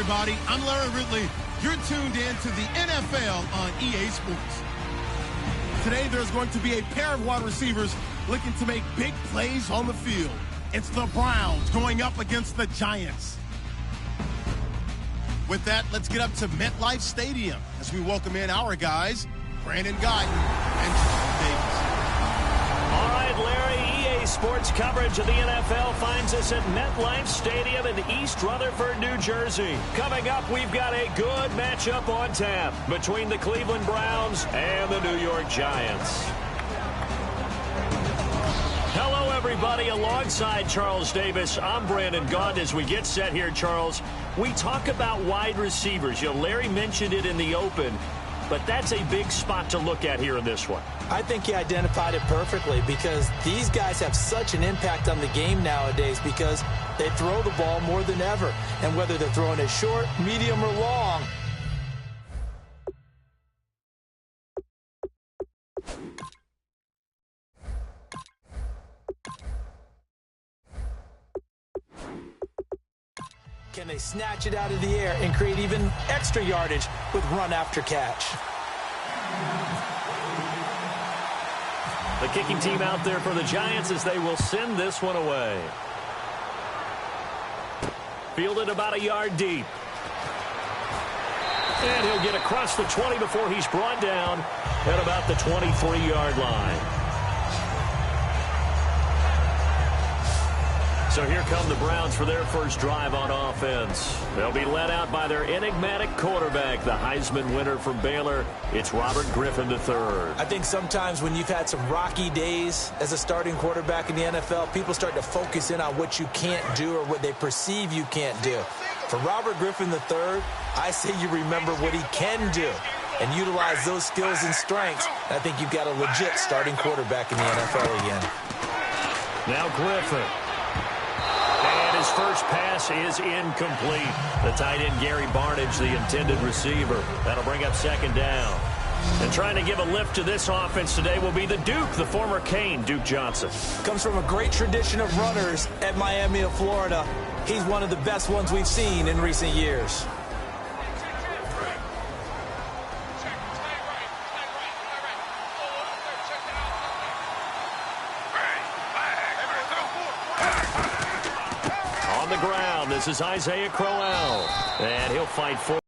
everybody. I'm Larry Ridley. You're tuned in to the NFL on EA Sports. Today, there's going to be a pair of wide receivers looking to make big plays on the field. It's the Browns going up against the Giants. With that, let's get up to MetLife Stadium as we welcome in our guys, Brandon Guyton and Charles Davis. All right, Larry, EA Sports coverage of the NFL finds us at MetLife Stadium in East Rutherford, New Jersey. Coming up, we've got a good matchup on tap between the Cleveland Browns and the New York Giants. Hello, everybody. Alongside Charles Davis, I'm Brandon Gaunt. As we get set here, Charles, we talk about wide receivers. You know, Larry mentioned it in the open, but that's a big spot to look at here in this one. I think he identified it perfectly because these guys have such an impact on the game nowadays because they throw the ball more than ever. And whether they're throwing it short, medium, or long, can they snatch it out of the air and create even extra yardage with run after catch? The kicking team out there for the Giants as they will send this one away. Fielded about a yard deep. And he'll get across the 20 before he's brought down at about the 23-yard line. So here come the Browns for their first drive on offense. They'll be led out by their enigmatic quarterback, the Heisman winner from Baylor. It's Robert Griffin III. I think sometimes when you've had some rocky days as a starting quarterback in the NFL, people start to focus in on what you can't do or what they perceive you can't do. For Robert Griffin III, I say you remember what he can do and utilize those skills and strengths. I think you've got a legit starting quarterback in the NFL again. Now Griffin. His first pass is incomplete. The tight end, Gary Barnidge, the intended receiver. That'll bring up second down. And trying to give a lift to this offense today will be the Duke, the former Cane, Duke Johnson. Comes from a great tradition of runners at Miami of Florida. He's one of the best ones we've seen in recent years. This is Isaiah Crowell, and he'll fight for it.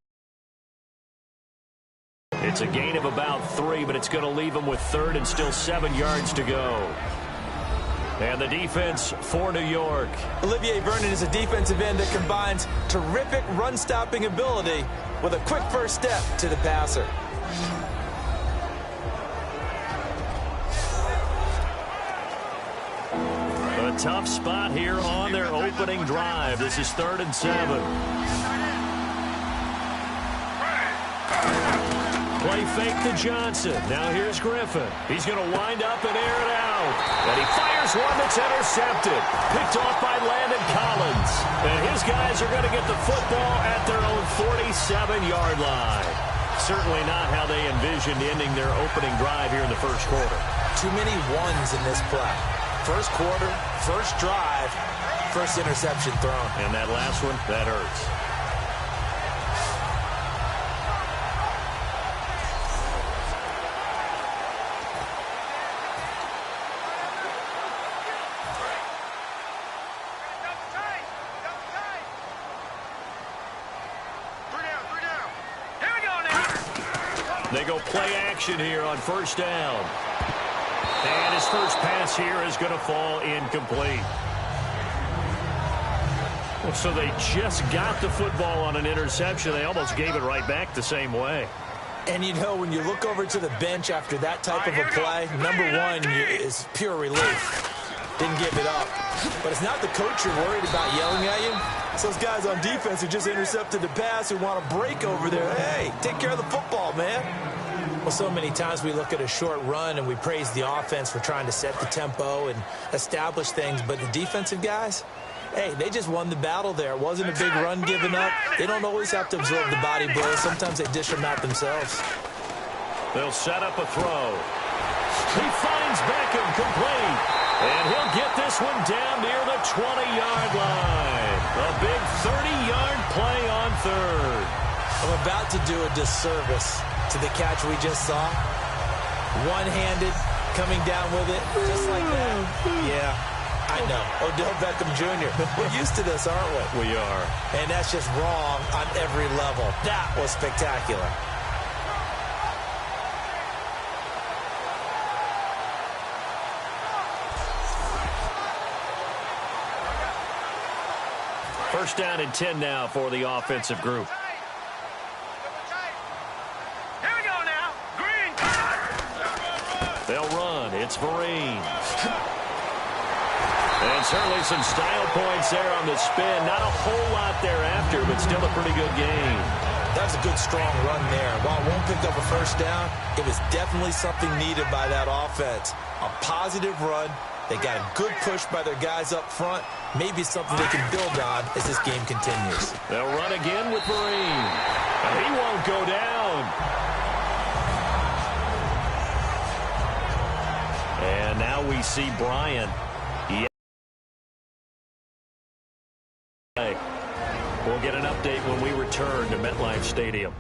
It's a gain of about 3, but it's going to leave him with third and still 7 yards to go. And the defense for New York. Olivier Vernon is a defensive end that combines terrific run-stopping ability with a quick first step to the passer. A tough spot here on their opening drive. This is 3rd and 7. Play fake to Johnson. Now here's Griffin. He's going to wind up and air it out. And he fires one that's intercepted. Picked off by Landon Collins. And his guys are going to get the football at their own 47-yard line. Certainly not how they envisioned ending their opening drive here in the first quarter. Too many ones in this play. First quarter, first drive, first interception thrown. And that last one, that hurts. They go play action here on first down. And his first pass here is going to fall incomplete. So they just got the football on an interception. They almost gave it right back the same way. And, you know, when you look over to the bench after that type of a play, number one is pure relief. Didn't give it up. But it's not the coach you're worried about yelling at you. It's those guys on defense who just intercepted the pass who want to break over there. Hey, take care of the football, man. Well, so many times we look at a short run and we praise the offense for trying to set the tempo and establish things. But the defensive guys, hey, they just won the battle there. It wasn't a big run given up. They don't always have to absorb the body blows. Sometimes they dish them out themselves. They'll set up a throw. He finds Beckham complete. And he'll get this one down near the 20-yard line. A big 30-yard play on third. I'm about to do a disservice to the catch we just saw. One-handed, coming down with it, just like that. Yeah, I know. Odell Beckham Jr. We're used to this, aren't we? We are. And that's just wrong on every level. That was spectacular. First down and 10 now for the offensive group. Here we go now. Green. They'll run. It's Vereen. And certainly some style points there on the spin. Not a whole lot thereafter, but still a pretty good game. That was a good, strong run there. While it won't pick up a first down, it was definitely something needed by that offense. A positive run. They got a good push by their guys up front. Maybe something they can build on as this game continues. They'll run again with Vereen. And he won't go down. And now we see Bryant. We'll get an update when we return to MetLife Stadium.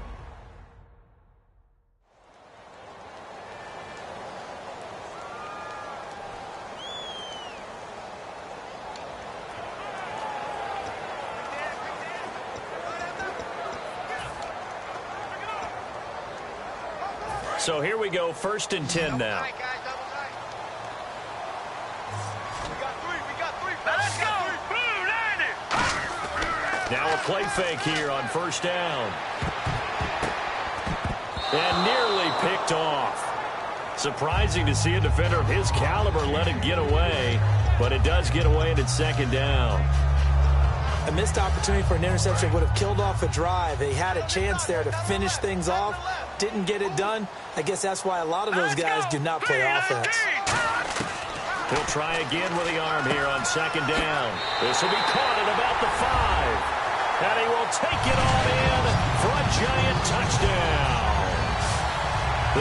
So here we go, first and 10 now. Let's go. Blue 90. Now a play fake here on first down. And nearly picked off. Surprising to see a defender of his caliber let it get away, but it does get away and it's second down. A missed opportunity for an interception would have killed off a drive. They had a chance there to finish things off. Didn't get it done. I guess that's why a lot of those guys do not play offense. He'll try again with the arm here on second down. This will be caught at about the 5. And he will take it on in for a giant touchdown.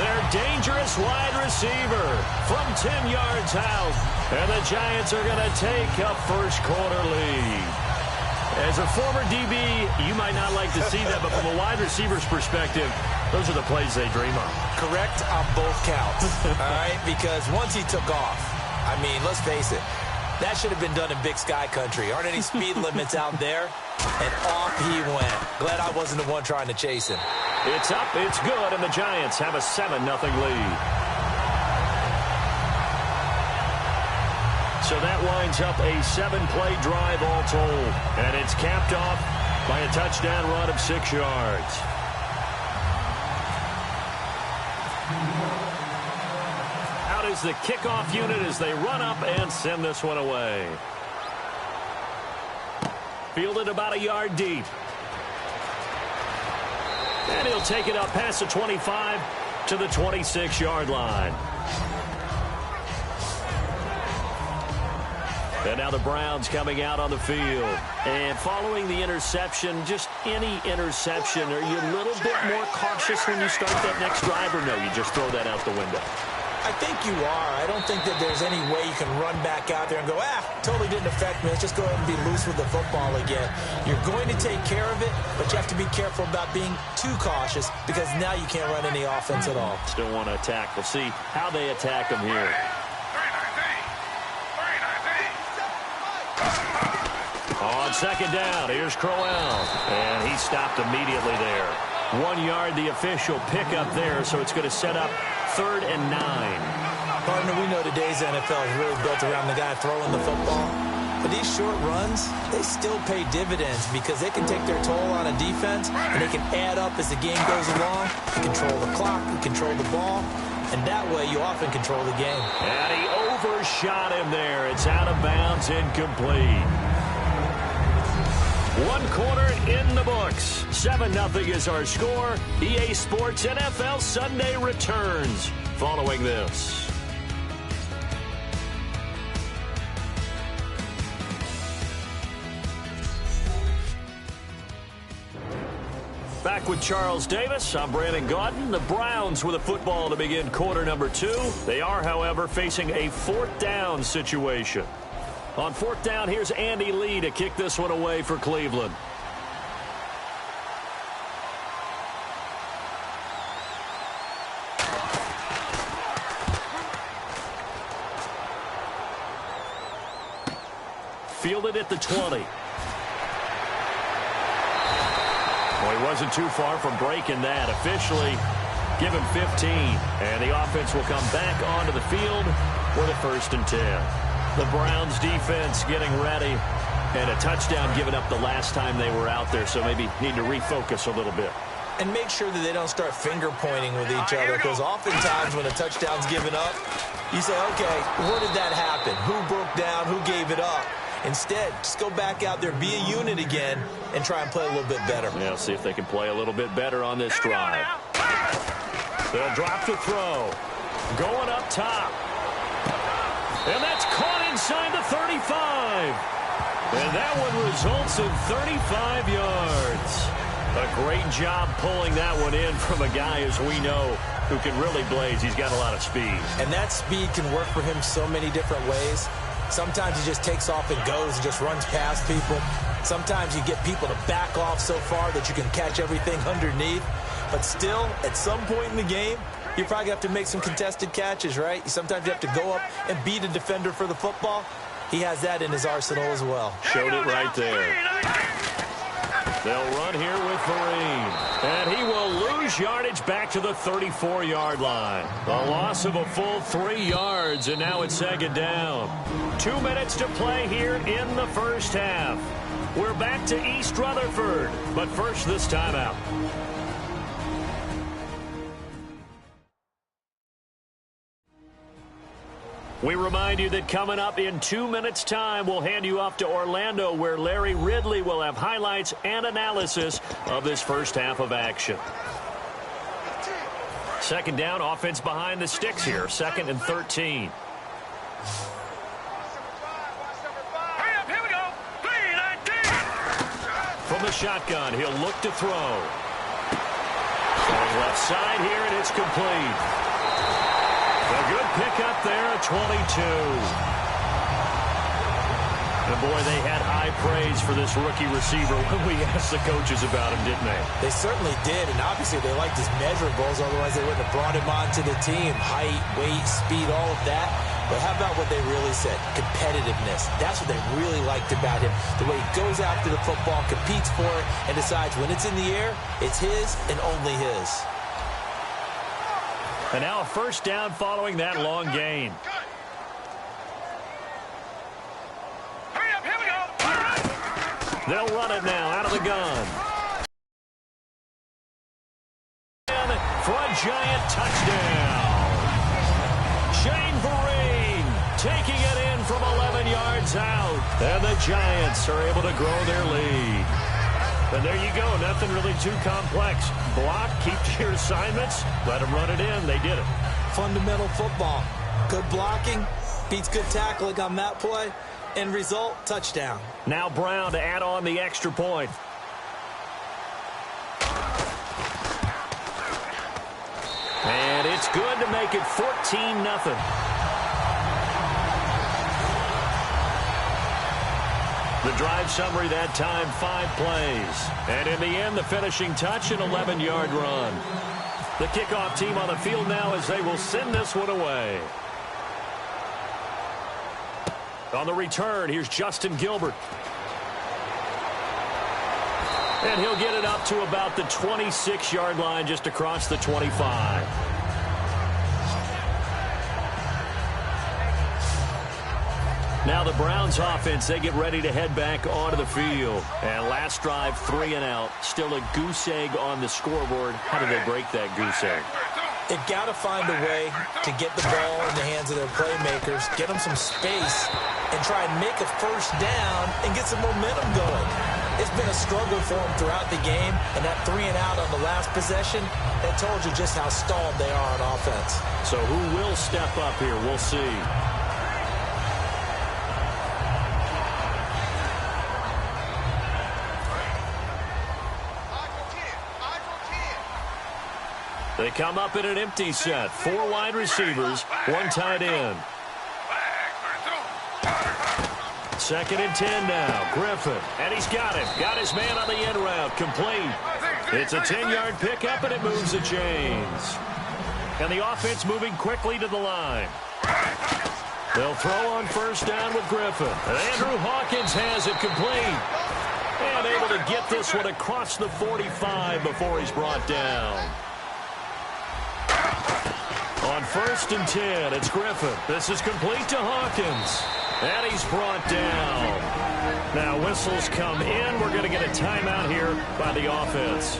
Their dangerous wide receiver from 10 yards out. And the Giants are going to take a first quarter lead. As a former DB, you might not like to see that, but from a wide receiver's perspective, those are the plays they dream of. Correct on both counts, all right? Because once he took off, I mean, let's face it, that should have been done in Big Sky country. Aren't any speed limits out there? And off he went. Glad I wasn't the one trying to chase him. It's up, it's good, and the Giants have a 7-0 lead. So that winds up a 7-play drive all told. And it's capped off by a touchdown run of 6 yards. Out is the kickoff unit as they run up and send this one away. Fielded about a yard deep. And he'll take it up past the 25 to the 26-yard line. And now the Browns coming out on the field. And following the interception, just any interception, are you a little bit more cautious when you start that next drive, or no, you just throw that out the window? I think you are. I don't think that there's any way you can run back out there and go, totally didn't affect me. Let's just go ahead and be loose with the football again. You're going to take care of it, but you have to be careful about being too cautious because now you can't run any offense at all. Still want to attack. We'll see how they attack them here. On second down, here's Crowell. And he stopped immediately there. 1 yard, the official pickup there, so it's going to set up 3rd and 9. Partner, we know today's NFL is really built around the guy throwing the football. But these short runs, they still pay dividends because they can take their toll on a defense, and they can add up as the game goes along. You control the clock, you control the ball, and that way you often control the game. And he overshot him there. It's out of bounds, incomplete. 1 quarter in the books. 7-0 is our score. EA Sports NFL Sunday returns following this. Back with Charles Davis. I'm Brandon Gaudin. The Browns with a football to begin quarter number 2. They are, however, facing a 4th down situation. On 4th down, here's Andy Lee to kick this one away for Cleveland. Fielded at the 20. Well, he wasn't too far from breaking that. Officially, give him 15. And the offense will come back onto the field for the 1st and 10. The Browns defense getting ready. And a touchdown given up the last time they were out there. So maybe need to refocus a little bit. And make sure that they don't start finger pointing with each other. Because oftentimes when a touchdown's given up, you say, okay, where did that happen? Who broke down? Who gave it up? Instead, just go back out there, be a unit again, and try and play a little bit better. Yeah, see if they can play a little bit better on this drive. They'll drop the throw. Going up top. And that's caught inside the 35. And that one results in 35 yards. A great job pulling that one in from a guy, as we know, who can really blaze. He's got a lot of speed. And that speed can work for him so many different ways. Sometimes he just takes off and goes and just runs past people. Sometimes you get people to back off so far that you can catch everything underneath. But still, at some point in the game, you probably have to make some contested catches, right? Sometimes you have to go up and beat a defender for the football. He has that in his arsenal as well. Showed it right there. They'll run here with Vereen. And he will lose yardage back to the 34-yard line. A loss of a full 3 yards, and now it's 2nd down. 2 minutes to play here in the first half. We're back to East Rutherford, but first this timeout. We remind you that coming up in 2 minutes' time, we'll hand you off to Orlando, where Larry Ridley will have highlights and analysis of this first half of action. 2nd down, offense behind the sticks here. 2nd and 13. Hurry up, here we go. 3-19. From the shotgun, he'll look to throw. Going left side here, and it's complete. A good pickup there at 22. And boy, they had high praise for this rookie receiver when we asked the coaches about him, didn't they? They certainly did, and obviously they liked his measurables, otherwise they wouldn't have brought him onto the team. Height, weight, speed, all of that. But how about what they really said? Competitiveness. That's what they really liked about him. The way he goes after the football, competes for it, and decides when it's in the air, it's his and only his. And now a 1st down following that long gain. Hurry up, here we go. They'll run it now out of the gun. And for a giant touchdown. Shane Vereen taking it in from 11 yards out. And the Giants are able to grow their lead. And there you go. Nothing really too complex. Block, keep to your assignments, let them run it in. They did it. Fundamental football. Good blocking, beats good tackling on that play. End result, touchdown. Now Brown to add on the extra point. And it's good to make it 14-0. The drive summary that time, 5 plays. And in the end, the finishing touch, an 11-yard run. The kickoff team on the field now as they will send this one away. On the return, here's Justin Gilbert. And he'll get it up to about the 26-yard line, just across the 25. Now the Browns offense, they get ready to head back onto the field. And last drive, 3 and out. Still a goose egg on the scoreboard. How do they break that goose egg? They've got to find a way to get the ball in the hands of their playmakers, get them some space, and try and make a 1st down and get some momentum going. It's been a struggle for them throughout the game, and that 3 and out on the last possession, that told you just how stalled they are on offense. So who will step up here? We'll see. They come up in an empty set. 4 wide receivers, 1 tight end. 2nd and 10 now. Griffin, and he's got him. Got his man on the end route. Complete. It's a 10-yard pickup, and it moves the chains. And the offense moving quickly to the line. They'll throw on 1st down with Griffin. And Andrew Hawkins has it complete. And able to get this one across the 45 before he's brought down. On 1st and 10, it's Griffin. This is complete to Hawkins. And he's brought down. Now whistles come in. We're going to get a timeout here by the offense.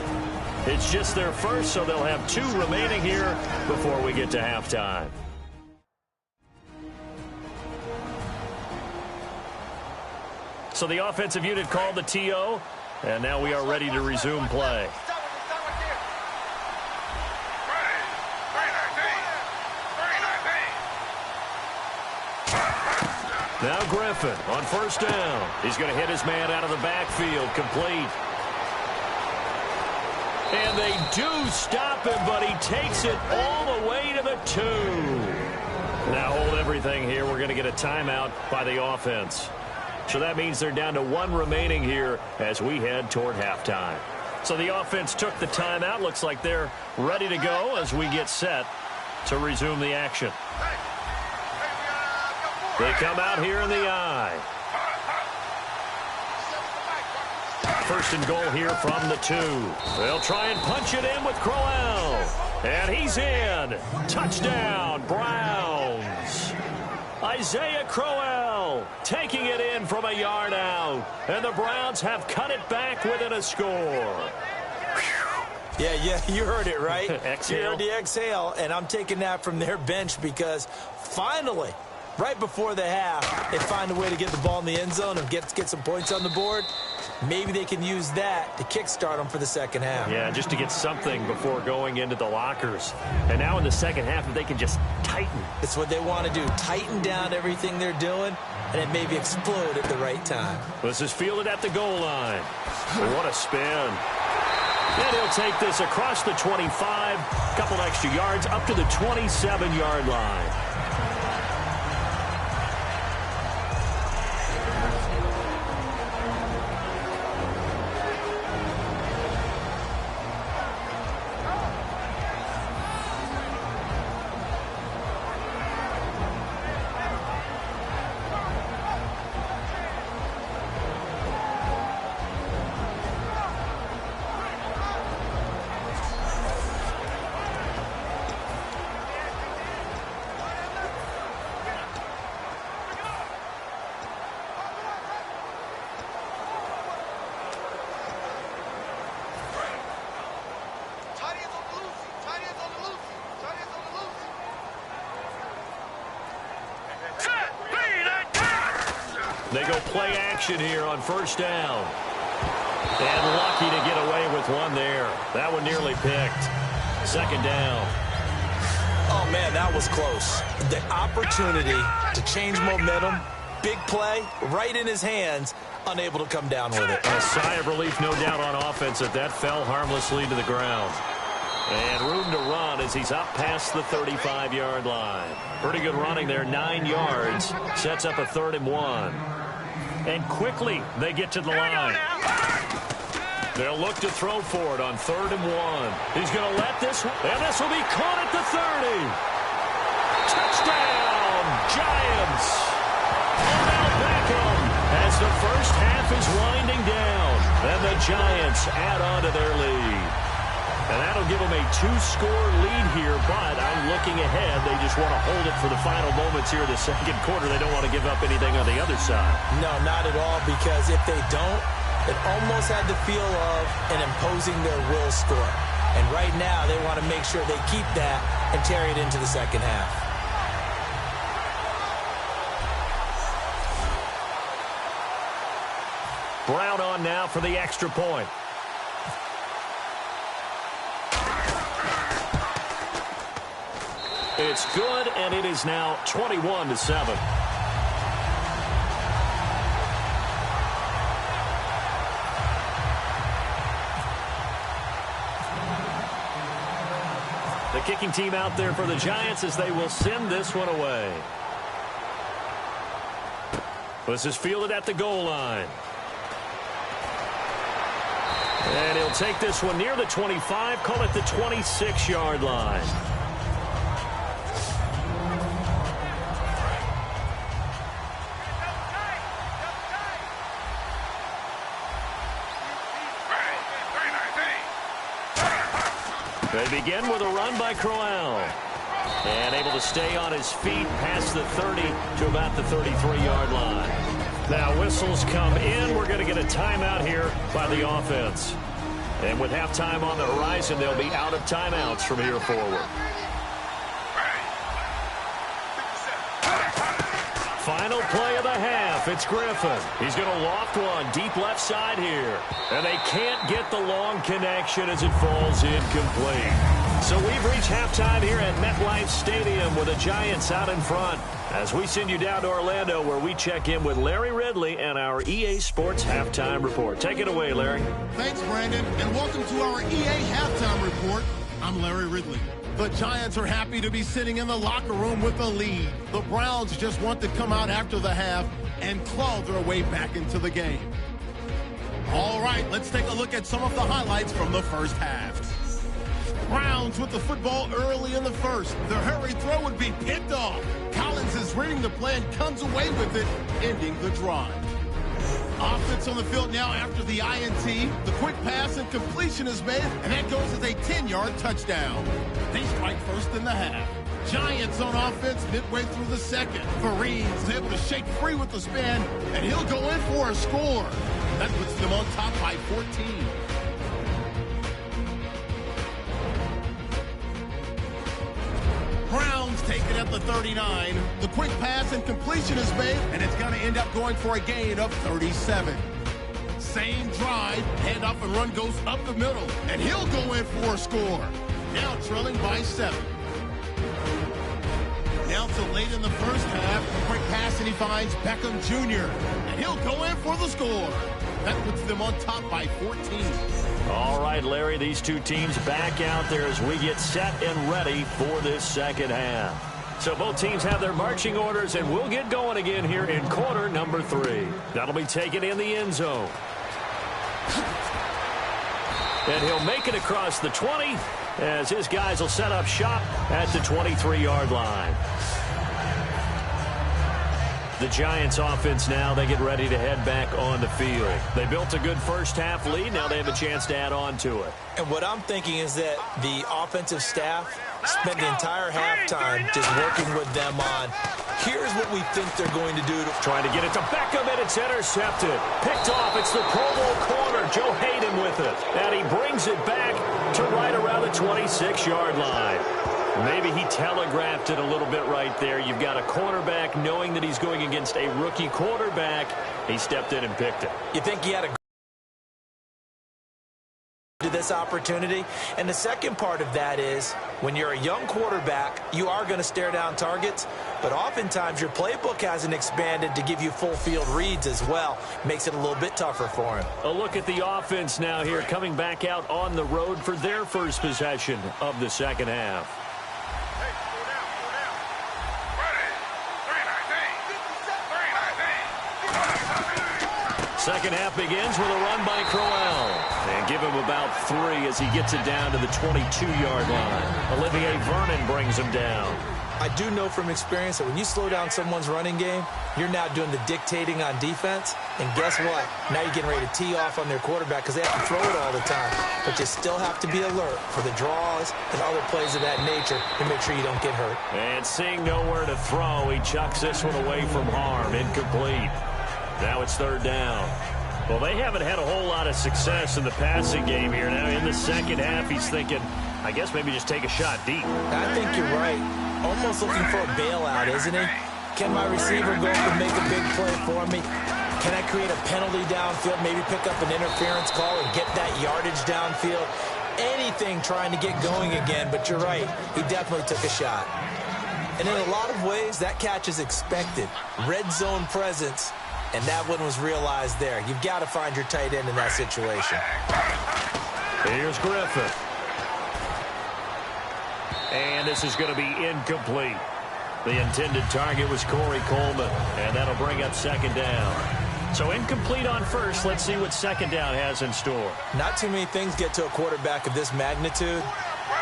It's just their first, so they'll have 2 remaining here before we get to halftime. So the offensive unit called the TO, and now we are ready to resume play. Now Griffin on 1st down. He's going to hit his man out of the backfield. Complete. And they do stop him, but he takes it all the way to the 2. Now hold everything here. We're going to get a timeout by the offense. So that means they're down to 1 remaining here as we head toward halftime. So the offense took the timeout. Looks like they're ready to go as we get set to resume the action. They come out here in the I. 1st and goal here from the 2. They'll try and punch it in with Crowell. And he's in. Touchdown, Browns. Isaiah Crowell taking it in from a yard out. And the Browns have cut it back within a score. Yeah, you heard it, right? Exhale. You heard the exhale, and I'm taking that from their bench because finally, right before the half, they find a way to get the ball in the end zone and get some points on the board. Maybe they can use that to kickstart them for the second half. Yeah, just to get something before going into the lockers. And now in the second half, if they can just tighten. It's what they want to do. Tighten down everything they're doing, and it maybe explode at the right time. This is fielded at the goal line. What a spin. And he'll take this across the 25, couple extra yards, up to the 27-yard line. They go play action here on 1st down. And lucky to get away with one there. That one nearly picked. 2nd down. Oh, man, that was close. The opportunity to change momentum, big play, right in his hands, unable to come down with it. A sigh of relief, no doubt, on offense that fell harmlessly to the ground. And room to run as he's up past the 35-yard line. Pretty good running there, 9 yards. Sets up a 3rd and 1. And quickly they get to the line. They'll look to throw for it on 3rd and 1. He's going to let this one, and this will be caught at the 30. Touchdown, Giants. Odell Beckham as the first half is winding down. And the Giants add on to their lead. And that'll give them a 2-score lead here, but I'm looking ahead. They just want to hold it for the final moments here in the 2nd quarter. They don't want to give up anything on the other side. No, not at all, because if they don't, it almost had the feel of an imposing their will score. And right now, they want to make sure they keep that and carry it into the second half. Brown on now for the extra point. It's good, and it is now 21-7. kicking team out there for the Giants as they will send this one away. This is fielded at the goal line. And he'll take this one near the 25, call it the 26-yard line. They begin with a run by Crowell. And able to stay on his feet past the 30 to about the 33-yard line. Now whistles come in. We're going to get a timeout here by the offense. And with halftime on the horizon, they'll be out of timeouts from here forward. Final play of the half. It's Griffin. He's going to loft one deep left side here. And they can't get the long connection as it falls incomplete. So we've reached halftime here at MetLife Stadium with the Giants out in front. As we send you down to Orlando where we check in with Larry Ridley and our EA Sports Halftime Report. Take it away, Larry. Thanks, Brandon, and welcome to our EA Halftime Report. I'm Larry Ridley. The Giants are happy to be sitting in the locker room with a lead. The Browns just want to come out after the half and claw their way back into the game. All right, let's take a look at some of the highlights from the first half. Browns with the football early in the first. The hurry throw would be picked off. Collins is reading the play and comes away with it, ending the drive. Offense on the field now after the INT. The quick pass and completion is made, and that goes as a 10-yard touchdown. They strike first in the half. Giants on offense midway through the second. Fareed's able to shake free with the spin, and he'll go in for a score. That puts them on top by 14. Browns take it at the 39. The quick pass and completion is made, and it's going to end up going for a gain of 37. Same drive, handoff and run goes up the middle, and he'll go in for a score. Now trailing by 7. Now to late in the first half, quick pass and he finds Beckham Jr., and he'll go in for the score. That puts them on top by 14. All right, Larry, these two teams back out there as we get set and ready for this second half. So both teams have their marching orders, and we'll get going again here in quarter number 3. That'll be taken in the end zone. And he'll make it across the 20 as his guys will set up shop at the 23-yard line. The Giants offense now, they get ready to head back on the field. They built a good first half lead. Now they have a chance to add on to it. And what I'm thinking is that the offensive staff spent the entire halftime just working with them on, here's what we think they're going to do. Trying to get it to Beckham, and it's intercepted. Picked off. It's the Pro Bowl corner, Joe Hayden with it. And he brings it back to right around the 26-yard line. Maybe he telegraphed it a little bit right there. You've got a cornerback knowing that he's going against a rookie quarterback. He stepped in and picked it. You think he had a to this opportunity? And the second part of that is when you're a young quarterback, you are going to stare down targets, but oftentimes your playbook hasn't expanded to give you full field reads as well. Makes it a little bit tougher for him. A look at the offense now here, coming back out on the road for their first possession of the second half. Second half begins with a run by Crowell. And give him about 3 as he gets it down to the 22-yard line. Olivier Vernon brings him down. I do know from experience that when you slow down someone's running game, you're now doing the dictating on defense. And guess what? Now you're getting ready to tee off on their quarterback because they have to throw it all the time. But you still have to be alert for the draws and other plays of that nature to make sure you don't get hurt. And seeing nowhere to throw, he chucks this one away from harm. Incomplete. Now it's third down. Well, they haven't had a whole lot of success in the passing game here. Now in the second half, he's thinking, I guess maybe just take a shot deep. I think you're right. Almost looking for a bailout, isn't he? Can my receiver go up and make a big play for me? Can I create a penalty downfield, maybe pick up an interference call and get that yardage downfield? Anything trying to get going again, but you're right. He definitely took a shot. And in a lot of ways, that catch is expected. Red zone presence. And that one was realized there. You've got to find your tight end in that situation. Here's Griffin. And this is going to be incomplete. The intended target was Corey Coleman, and that'll bring up second down. So incomplete on first. Let's see what second down has in store. Not too many things get to a quarterback of this magnitude,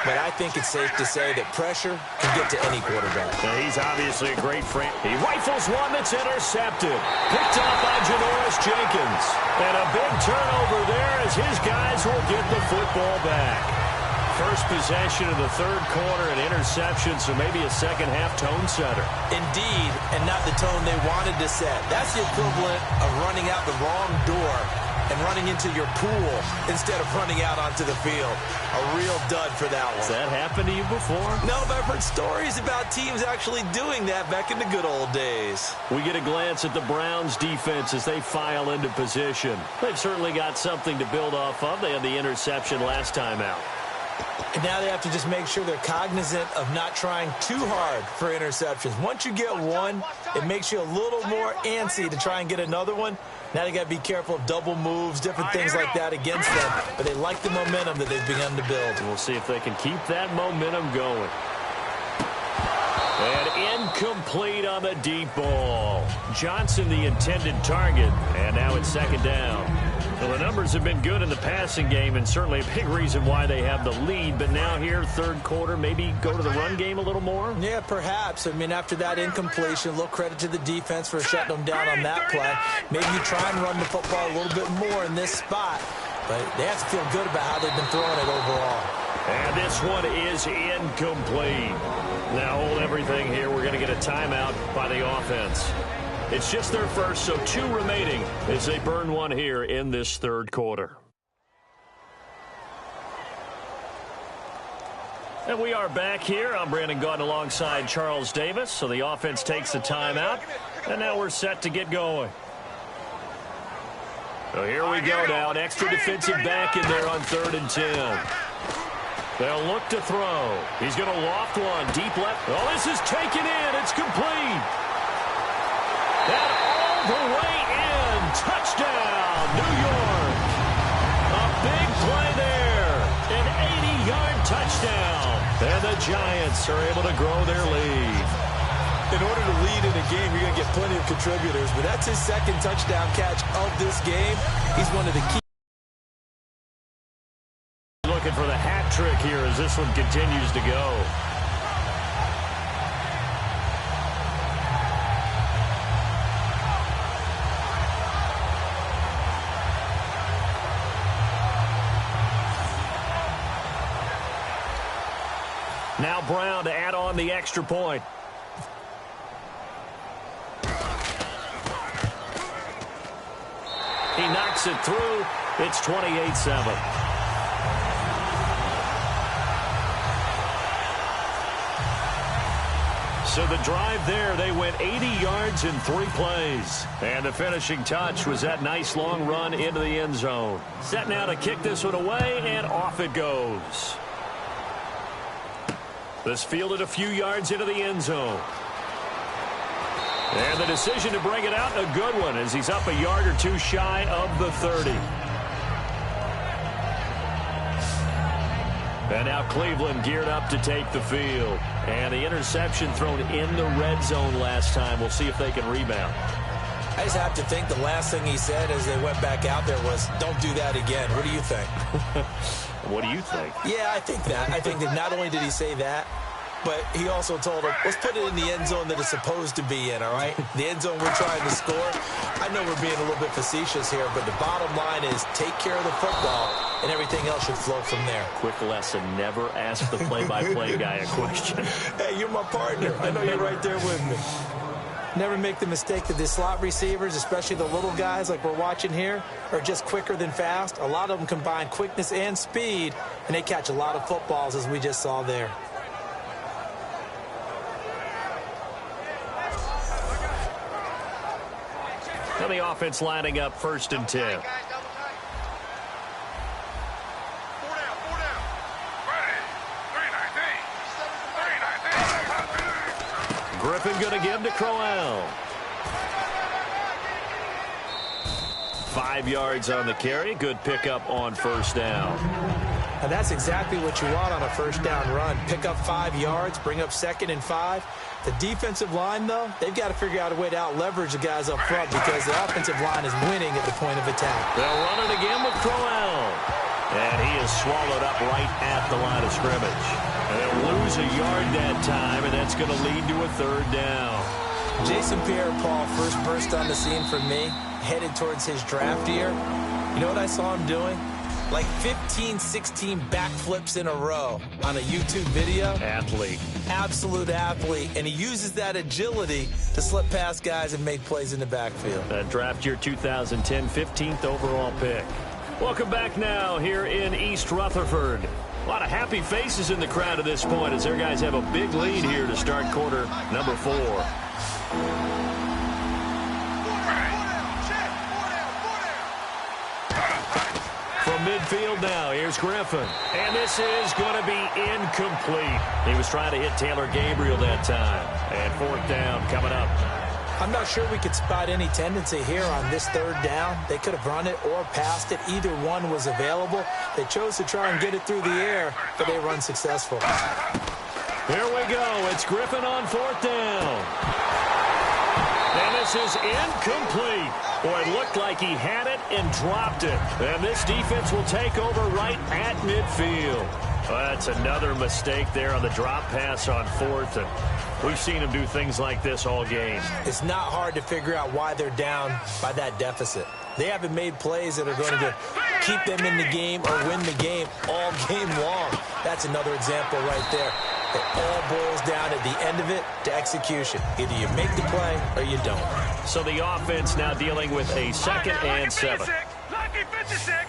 but I think it's safe to say that pressure can get to any quarterback. Now, he's obviously a great friend. He rifles one that's intercepted. Picked off by Janoris Jenkins. And a big turnover there as his guys will get the football back. First possession of the third quarter, an interception, so maybe a second-half tone setter. Indeed, and not the tone they wanted to set. That's the equivalent of running out the wrong door and running into your pool instead of running out onto the field. A real dud for that one. Has that happened to you before? No, but I've heard stories about teams actually doing that back in the good old days. We get a glance at the Browns' defense as they file into position. They've certainly got something to build off of. They had the interception last time out. And now they have to just make sure they're cognizant of not trying too hard for interceptions. Once you get one, it makes you a little more antsy to try and get another one. Now they got to be careful of double moves, different things like that against them. But they like the momentum that they've begun to build. We'll see if they can keep that momentum going. And incomplete on the deep ball. Johnson, the intended target. And now it's second down. Well, the numbers have been good in the passing game, and certainly a big reason why they have the lead. But now here, third quarter, maybe go to the run game a little more? Yeah, perhaps. I mean, after that incompletion, a little credit to the defense for shutting them down on that play. Maybe you try and run the football a little bit more in this spot. But they have to feel good about how they've been throwing it overall. And this one is incomplete. Now hold everything here. We're going to get a timeout by the offense. It's just their first, so 2 remaining as they burn one here in this third quarter. And we are back here. I'm Brandon Gaudin alongside Charles Davis. So the offense takes the timeout, and now we're set to get going. So here we go now. An extra defensive back in there on 3rd and 10. They'll look to throw. He's going to loft one. Deep left. Oh, this is taken in. It's complete. And all the way in. Touchdown, New York. A big play there. An 80-yard touchdown. And the Giants are able to grow their lead. In order to lead in a game, you're going to get plenty of contributors. But that's his second touchdown catch of this game. He's one of the key. Looking for the hat trick here as this one continues to go. Now Brown to add on the extra point. He knocks it through. It's 28-7. So the drive there, they went 80 yards in 3 plays. And the finishing touch was that nice long run into the end zone. Set now to kick this one away, and off it goes. This fielded a few yards into the end zone. And the decision to bring it out, a good one, as he's up a yard or 2 shy of the 30. And now Cleveland geared up to take the field. And the interception thrown in the red zone last time. We'll see if they can rebound. I just have to think the last thing he said as they went back out there was, don't do that again. What do you think? What do you think? Yeah, I think that. I think that not only did he say that, but he also told him, let's put it in the end zone that it's supposed to be in, all right? The end zone we're trying to score. I know we're being a little bit facetious here, but the bottom line is take care of the football, and everything else should flow from there. Quick lesson, never ask the play-by-play guy a question. Hey, you're my partner. I know you're right there with me. Never make the mistake that the slot receivers, especially the little guys like we're watching here, are just quicker than fast. A lot of them combine quickness and speed, and they catch a lot of footballs, as we just saw there. Now the offense lining up 1st and 10. Griffin going to give to Crowell. 5 yards on the carry. Good pickup on 1st down. And that's exactly what you want on a first down run. Pick up 5 yards, bring up 2nd and 5. The defensive line, though, they've got to figure out a way to out-leverage the guys up front because the offensive line is winning at the point of attack. They'll run it again with Crowell. And he is swallowed up right at the line of scrimmage. And they'll lose a yard that time, and that's going to lead to a 3rd down. Jason Pierre-Paul first burst on the scene for me, headed towards his draft year. You know what I saw him doing? Like 15, 16 backflips in a row on a YouTube video. Athlete. Absolute athlete. And he uses that agility to slip past guys and make plays in the backfield. That draft year 2010, 15th overall pick. Welcome back now here in East Rutherford. A lot of happy faces in the crowd at this point as their guys have a big lead here to start quarter number 4. From midfield now, here's Griffin. And this is going to be incomplete. He was trying to hit Taylor Gabriel that time. And 4th down coming up. I'm not sure we could spot any tendency here on this 3rd down. They could have run it or passed it. Either one was available. They chose to try and get it through the air, but they run successful. Here we go. It's Griffin on 4th down. And this is incomplete. Boy, it looked like he had it and dropped it. And this defense will take over right at midfield. Well, that's another mistake there on the drop pass on 4th. And we've seen him do things like this all game. It's not hard to figure out why they're down by that deficit. They haven't made plays that are going to keep them in the game or win the game all game long. That's another example right there. It all boils down at the end of it to execution. Either you make the play or you don't. So the offense now dealing with a 2nd and 7. Lucky 56.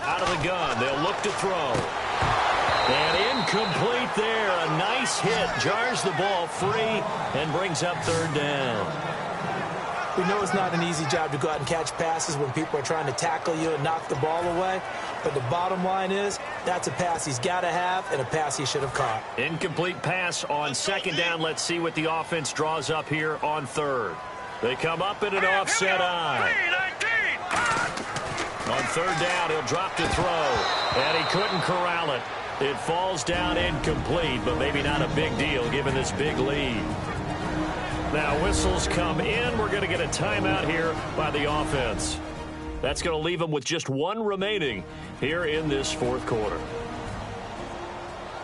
Out of the gun, they'll look to throw. And incomplete there. A nice hit. Jars the ball free and brings up 3rd down. We know it's not an easy job to go out and catch passes when people are trying to tackle you and knock the ball away. But the bottom line is, that's a pass he's got to have and a pass he should have caught. Incomplete pass on 2nd down. Let's see what the offense draws up here on 3rd. They come up in an offset eye. On 3rd down, he'll drop to throw. And he couldn't corral it. It falls down incomplete, but maybe not a big deal given this big lead. Now whistles come in. We're going to get a timeout here by the offense. That's going to leave them with just 1 remaining here in this 4th quarter.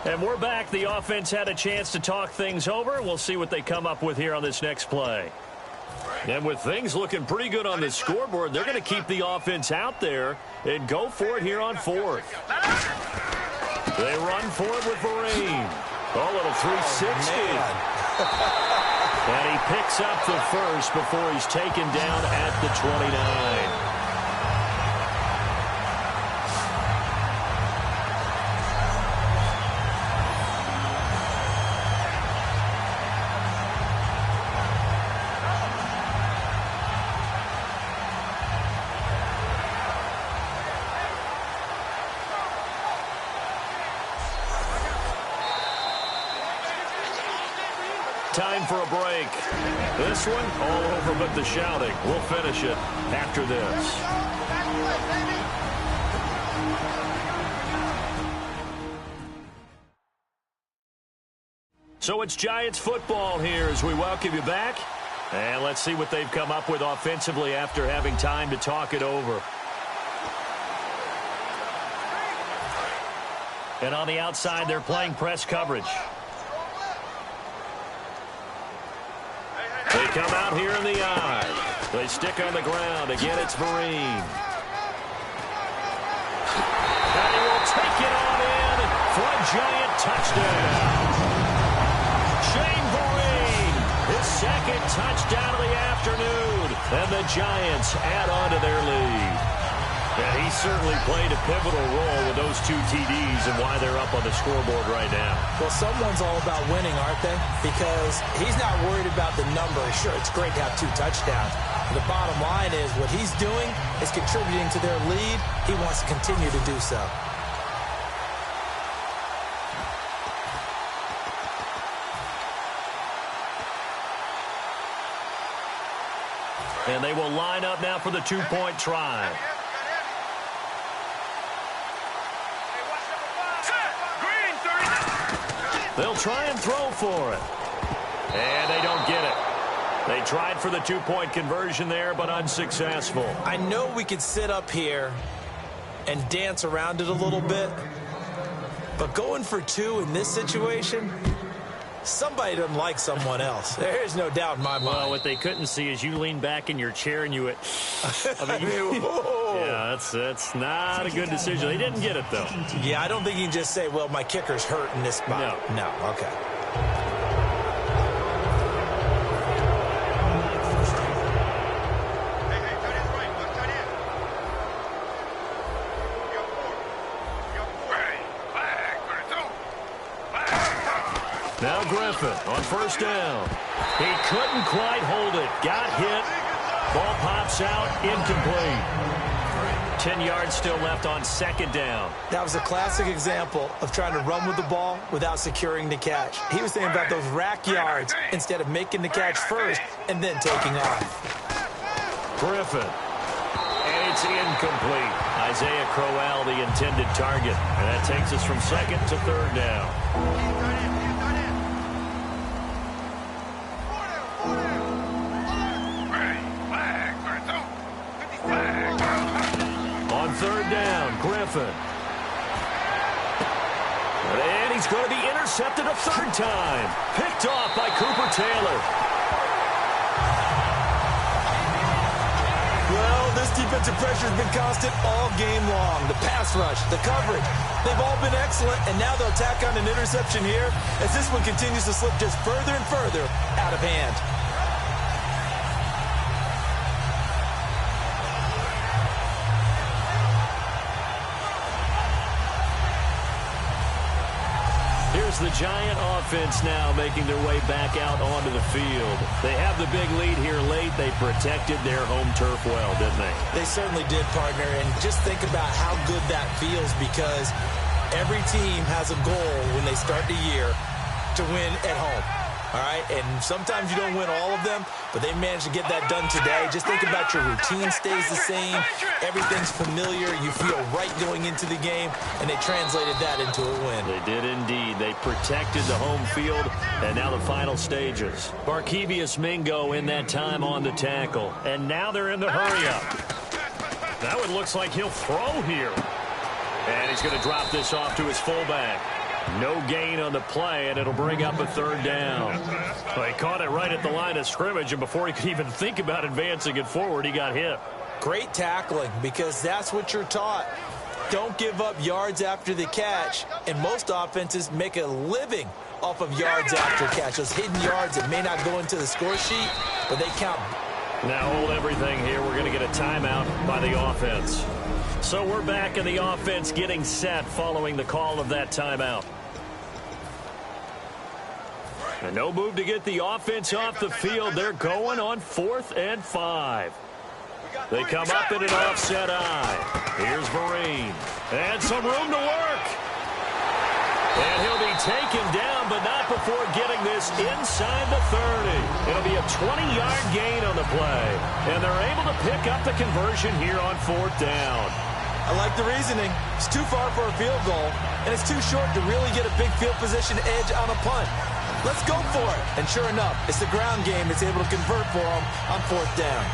And we're back. The offense had a chance to talk things over. We'll see what they come up with here on this next play. And with things looking pretty good on the scoreboard, they're going to keep the offense out there and go for it here on 4th. They run for it with Vereen. A little 360. And he picks up the first before he's taken down at the 29. Time for a break. This one, all over but the shouting. We'll finish it after this. So it's Giants football here as we welcome you back. And let's see what they've come up with offensively after having time to talk it over. And on the outside, they're playing press coverage. They come out here in the eye. They stick on the ground. Again, it's Vereen. And he will take it on in for a Giant touchdown. Shane Vereen, his 2nd touchdown of the afternoon. And the Giants add on to their lead. And he certainly played a pivotal role with those 2 TDs and why they're up on the scoreboard right now. Well, someone's all about winning, aren't they? Because he's not worried about the number. Sure, it's great to have 2 touchdowns. But the bottom line is what he's doing is contributing to their lead. He wants to continue to do so. And they will line up now for the two-point try. They'll try and throw for it. And they don't get it. They tried for the two-point conversion there, but unsuccessful. I know we could sit up here and dance around it a little bit, but going for two in this situation, somebody doesn't like someone else. There's no doubt in my mind. Well, what they couldn't see is you lean back in your chair and you went, yeah, that's not a good decision. They didn't get it, though. Yeah, I don't think you can just say, well, my kicker's hurt in this spot. No, okay. Now Griffin on first down. He couldn't quite hold it. Got hit. Ball pops out. Incomplete. 10 yards still left on second down. That was a classic example of trying to run with the ball without securing the catch. He was thinking about those rack yards instead of making the catch first and then taking off. Griffin. And it's incomplete. Isaiah Crowell, the intended target. And that takes us from second to third down. On third down, Griffin. And he's going to be intercepted a third time. Picked off by Cooper Taylor. Well, this defensive pressure has been constant all game long. The pass rush, the coverage, they've all been excellent, and now they'll tack on an interception here as this one continues to slip just further and further out of hand. Here's the Giant offense now making their way back out onto the field. They have the big lead here late. They protected their home turf well, didn't they? They certainly did, partner. And just think about how good that feels, because every team has a goal when they start the year to win at home. All right, and sometimes you don't win all of them, but they managed to get that done today. Just think about your routine stays the same. Everything's familiar. You feel right going into the game, and they translated that into a win. They did indeed. They protected the home field, and now the final stages. Barkevius Mingo in that time on the tackle, and now they're in the hurry-up. That one looks like he'll throw here. And he's going to drop this off to his fullback. No gain on the play, and it'll bring up a third down. Well, he caught it right at the line of scrimmage, and before he could even think about advancing it forward, he got hit. Great tackling, because that's what you're taught. Don't give up yards after the catch, and most offenses make a living off of yards after catch. Those hidden yards that may not go into the score sheet, but they count. Now hold everything here. We're going to get a timeout by the offense. So we're back in the offense getting set following the call of that timeout. And no move to get the offense off the field. They're going on 4th and 5. They come up in an offset eye. Here's Vereen. And some room to work. And he'll be taken down, but not before getting this inside the 30. It'll be a 20-yard gain on the play. And they're able to pick up the conversion here on 4th down. I like the reasoning. It's too far for a field goal, and it's too short to really get a big field position edge on a punt. Let's go for it. And sure enough, it's the ground game that's able to convert for them on 4th down.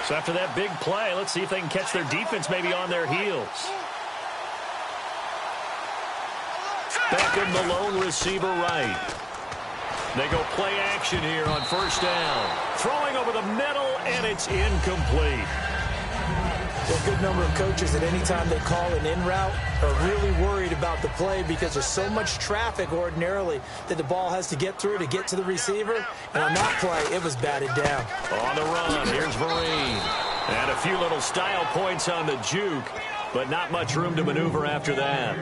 So after that big play, let's see if they can catch their defense maybe on their heels. Beckham, the lone receiver right. They go play action here on first down. Throwing over the middle, and it's incomplete. There's a good number of coaches at any time they call an in route are really worried about the play because there's so much traffic ordinarily that the ball has to get through to get to the receiver. And on that play, it was batted down. On the run, here's Vereen. And a few little style points on the juke, but not much room to maneuver after that.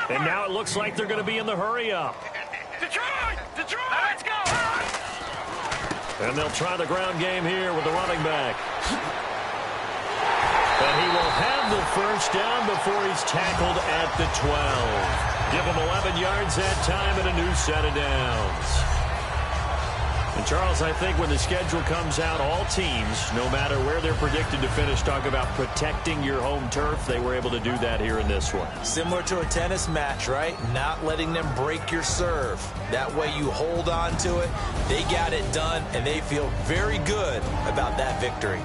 And now it looks like they're going to be in the hurry-up. Detroit! Detroit! Let's go! And they'll try the ground game here with the running back. And he will have the first down before he's tackled at the 12. Give him 11 yards that time and a new set of downs. And, Charles, I think when the schedule comes out, all teams, no matter where they're predicted to finish, talk about protecting your home turf. They were able to do that here in this one. Similar to a tennis match, right? Not letting them break your serve. That way you hold on to it. They got it done, and they feel very good about that victory.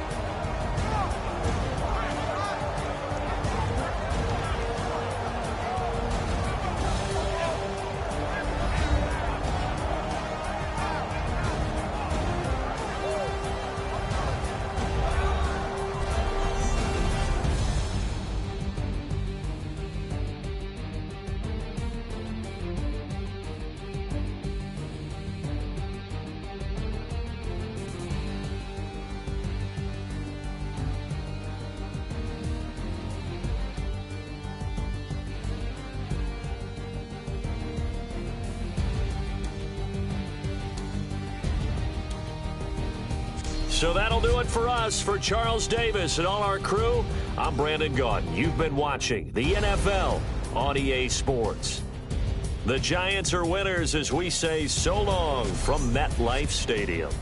So that'll do it for us. For Charles Davis and all our crew, I'm Brandon Gaudin. You've been watching the NFL on EA Sports. The Giants are winners as we say so long from MetLife Stadium.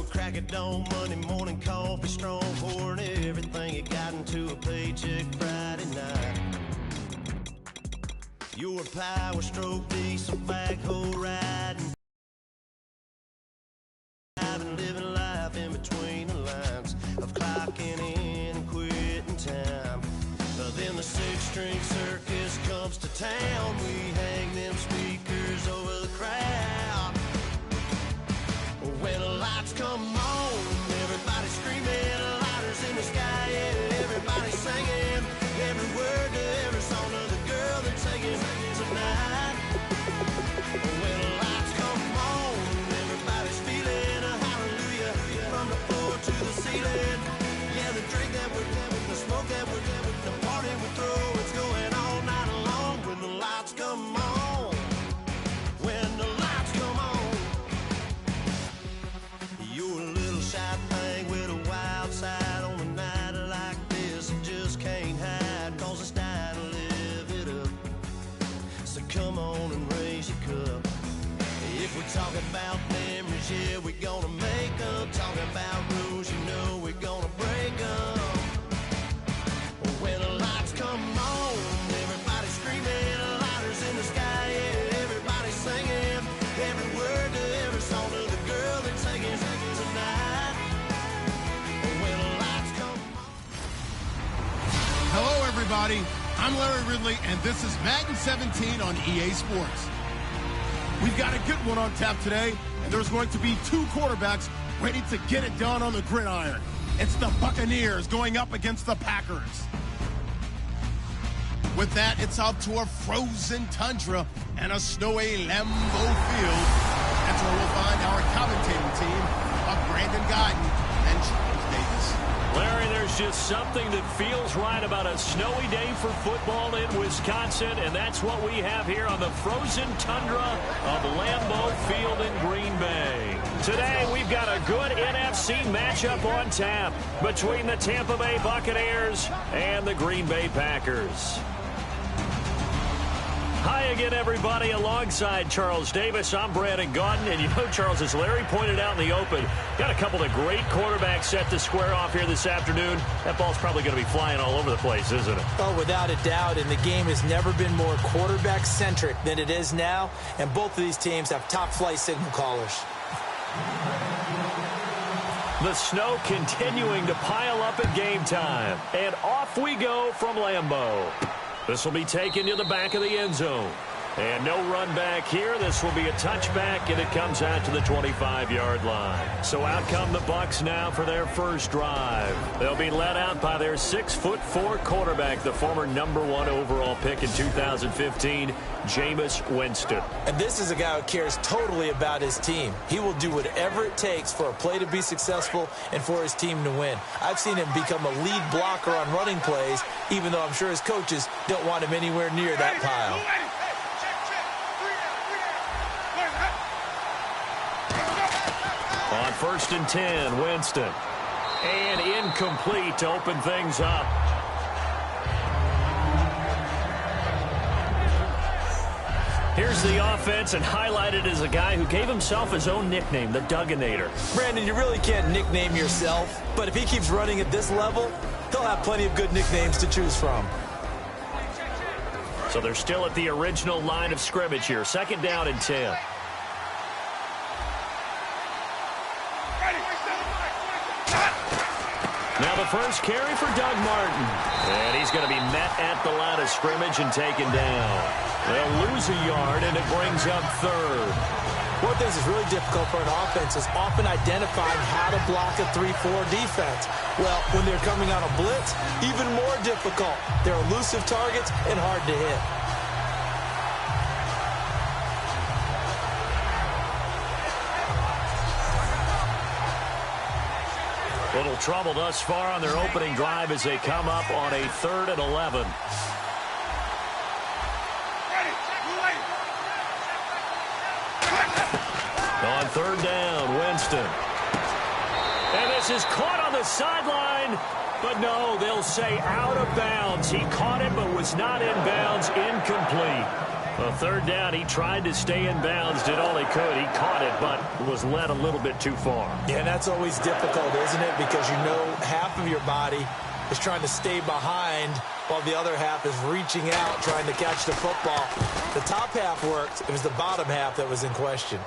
Crack it dawn, Monday morning coffee, strong pouring everything you got into a paycheck Friday night. Your power stroke, diesel backhoe riding, living life in between the lines of clocking in and quitting time. Then the six-string circus comes to town. We hang them speakers over the crowd. When the lights come on, everybody screaming, lighters in the sky, yeah, everybody singing, every word to every song of the girl they're taking tonight. When the lights come on, everybody's feeling a hallelujah, from the floor to the ceiling. Yeah, the drink that we're having, the smoke that we're having, the party we throw, it's going all night long. When the lights come on, when the lights come on. You're a little shy thing with a wild side on a night like this. You just can't hide, cause it's time to live it up. So come on and raise your cup. If we're talking about memories, yeah, we're gonna make them. Talking about rules, you know we're gonna break them. When the lights come on, everybody's screaming, lighters in the sky, yeah, everybody's singing, every word to every song of the girl they're taking tonight. When the lights come on. Hello, everybody. I'm Larry Ridley, and this is Madden 17 on EA Sports. We've got a good one on tap today, and there's going to be two quarterbacks ready to get it done on the gridiron. It's the Buccaneers going up against the Packers. With that, it's out to a frozen tundra and a snowy Lambeau Field. That's where we'll find our commentating team of Brandon Gaudin and Charles Davis. Larry, there's just something that feels right about a snowy day for football in Wisconsin, and that's what we have here on the frozen tundra of Lambeau Field in Green Bay. Today, we've got a good NFC matchup on tap between the Tampa Bay Buccaneers and the Green Bay Packers. Hi again, everybody. Alongside Charles Davis, I'm Brandon Gaudin. And you know, Charles, as Larry pointed out in the open, got a couple of great quarterbacks set to square off here this afternoon. That ball's probably going to be flying all over the place, isn't it? Oh, without a doubt. And the game has never been more quarterback-centric than it is now. And both of these teams have top-flight signal callers. The snow continuing to pile up at game time. And off we go from Lambeau. This will be taken to the back of the end zone. And no run back here. This will be a touchback, and it comes out to the 25-yard line. So out come the Bucs now for their first drive. They'll be led out by their 6'4" quarterback, the former #1 overall pick in 2015, Jameis Winston. And this is a guy who cares totally about his team. He will do whatever it takes for a play to be successful and for his team to win. I've seen him become a lead blocker on running plays, even though I'm sure his coaches don't want him anywhere near that pile. On 1st and 10, Winston. And incomplete to open things up. Here's the offense, and highlighted as a guy who gave himself his own nickname, the Dugginator. Brandon, you really can't nickname yourself, but if he keeps running at this level, he'll have plenty of good nicknames to choose from. So they're still at the original line of scrimmage here. 2nd down and 10. Now the first carry for Doug Martin. And he's going to be met at the line of scrimmage and taken down. They'll lose a yard, and it brings up 3rd. One thing that's really difficult for an offense is often identifying how to block a 3-4 defense. Well, when they're coming on a blitz, even more difficult. They're elusive targets and hard to hit. Little trouble thus far on their opening drive as they come up on a 3rd and 11. On 3rd down, Winston. And this is caught on the sideline, but no, they'll say out of bounds. He caught it, but was not in bounds, incomplete. On 3rd down, he tried to stay in bounds, did all he could. He caught it, but was led a little bit too far. Yeah, that's always difficult, isn't it? Because you know half of your body is trying to stay behind while the other half is reaching out, trying to catch the football. The top half worked. It was the bottom half that was in question.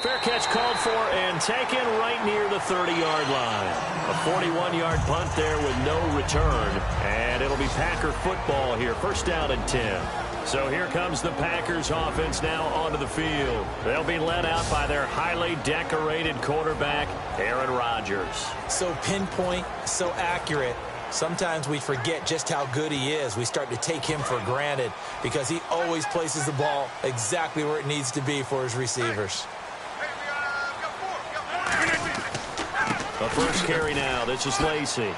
Fair catch called for and taken right near the 30-yard line. A 41-yard punt there with no return. And it'll be Packer football here. 1st down and 10. So here comes the Packers offense now onto the field. They'll be led out by their highly decorated quarterback, Aaron Rodgers. So pinpoint, so accurate. Sometimes we forget just how good he is. We start to take him for granted because he always places the ball exactly where it needs to be for his receivers. The first carry now. This is Lacy.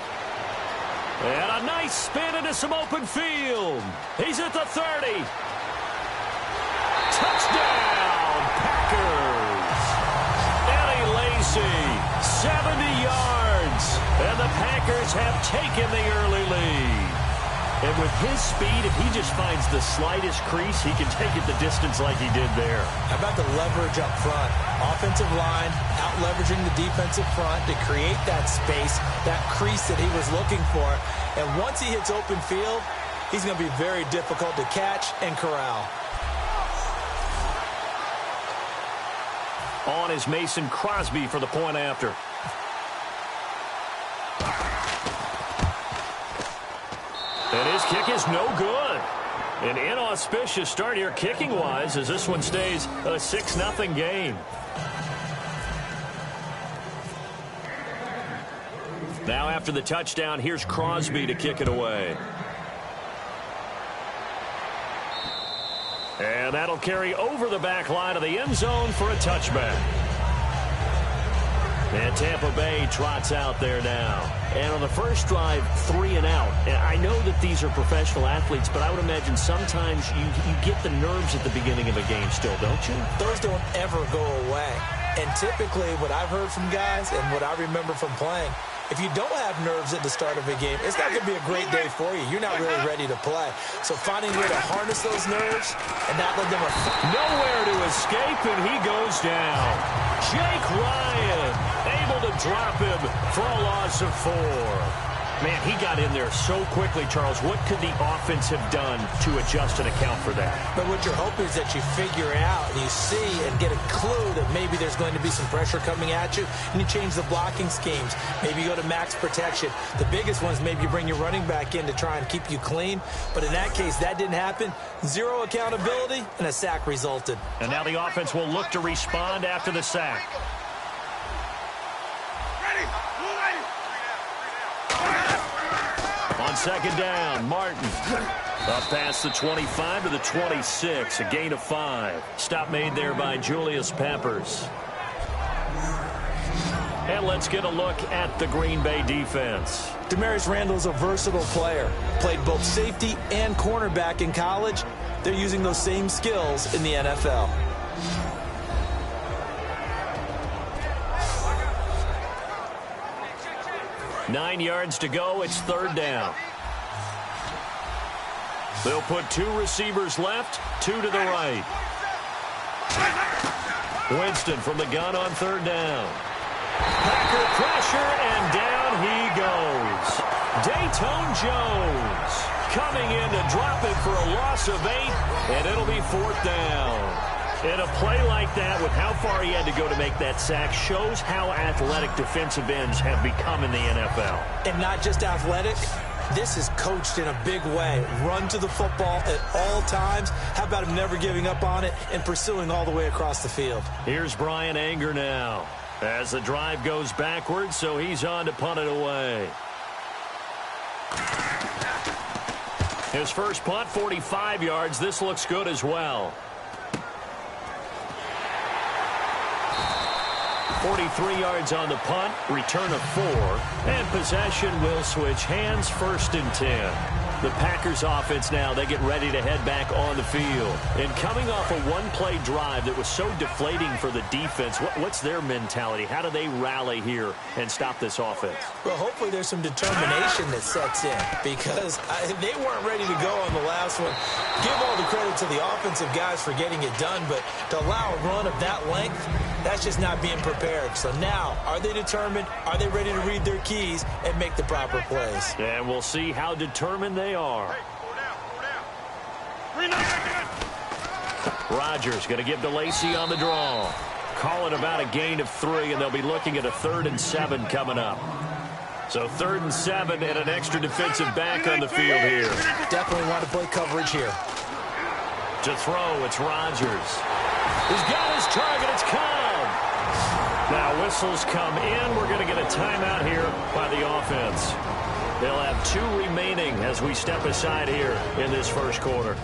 And a nice spin into some open field. He's at the 30. Touchdown, Packers. Eddie Lacy, 70 yards. And the Packers have taken the early lead. And with his speed, if he just finds the slightest crease, he can take it the distance like he did there. How about the leverage up front? Offensive line out-leveraging the defensive front to create that space, that crease that he was looking for. And once he hits open field, he's going to be very difficult to catch and corral. On is Mason Crosby for the point after. And his kick is no good. An inauspicious start here kicking-wise as this one stays a 6-0 game. Now after the touchdown, here's Crosby to kick it away. And that'll carry over the back line of the end zone for a touchback. And Tampa Bay trots out there now. And on the first drive, 3 and out. And I know that these are professional athletes, but I would imagine sometimes you get the nerves at the beginning of a game still, don't you? Those don't ever go away. And typically what I've heard from guys and what I remember from playing, if you don't have nerves at the start of a game, it's not going to be a great day for you. You're not really ready to play. So finding a way to harness those nerves and not let them affect. Nowhere to escape, and he goes down. Jake Ryan able to drop him for a loss of 4. Man, he got in there so quickly, Charles. What could the offense have done to adjust and account for that? But what you're hoping is that you figure it out and you see and get a clue that maybe there's going to be some pressure coming at you, and you change the blocking schemes. Maybe you go to max protection. The biggest one is maybe you bring your running back in to try and keep you clean. But in that case, that didn't happen. Zero accountability, and a sack resulted. And now the offense will look to respond after the sack. On second down, Martin. Up past the 25 to the 26, a gain of 5. Stop made there by Julius Peppers. And let's get a look at the Green Bay defense. Demarius Randall's a versatile player. Played both safety and cornerback in college. They're using those same skills in the NFL. Nine yards to go. It's third down. They'll put 2 receivers left, 2 to the right. Winston from the gun on third down. Packer pressure, and down he goes. Dayton Jones coming in to drop it for a loss of 8, and it'll be fourth down. And a play like that, with how far he had to go to make that sack, shows how athletic defensive ends have become in the NFL. And not just athletic. This is coached in a big way. Run to the football at all times. How about him never giving up on it and pursuing all the way across the field? Here's Brian Anger now as the drive goes backwards, so he's on to punt it away. His first punt, 45 yards. This looks good as well. 43 yards on the punt, return of 4, and possession will switch hands, first and 10. The Packers offense now, they get ready to head back on the field. And coming off a one-play drive that was so deflating for the defense, what's their mentality? How do they rally here and stop this offense? Well, hopefully there's some determination that sets in, because they weren't ready to go on the last one. Give all the credit to the offensive guys for getting it done, but to allow a run of that length, that's just not being prepared. So now, are they determined? Are they ready to read their keys and make the proper plays? And we'll see how determined they are. Rodgers going to give to Lacy on the draw. Call it about a gain of 3, and they'll be looking at a 3rd and 7 coming up. So 3rd and 7 and an extra defensive back on the field here. Definitely want to play coverage here. To throw, it's Rodgers. He's got his target. It's Cobb. Now whistles come in. We're going to get a timeout here by the offense. They'll have 2 remaining as we step aside here in this first quarter.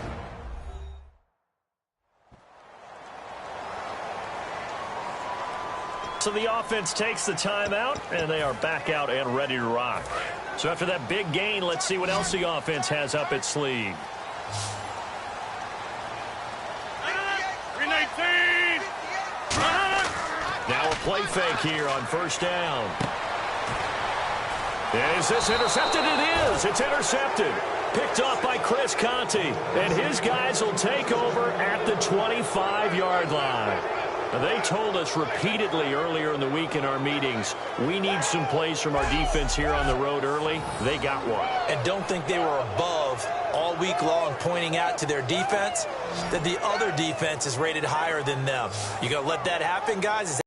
So the offense takes the timeout, and they are back out and ready to rock. So after that big gain, let's see what else the offense has up its sleeve. Now a play fake here on first down. Is this intercepted? It is. It's intercepted. Picked off by Chris Conte. And his guys will take over at the 25-yard line. Now, they told us repeatedly earlier in the week in our meetings, we need some plays from our defense here on the road early. They got one. And don't think they were above all week long pointing out to their defense that the other defense is rated higher than them. You going to let that happen, guys?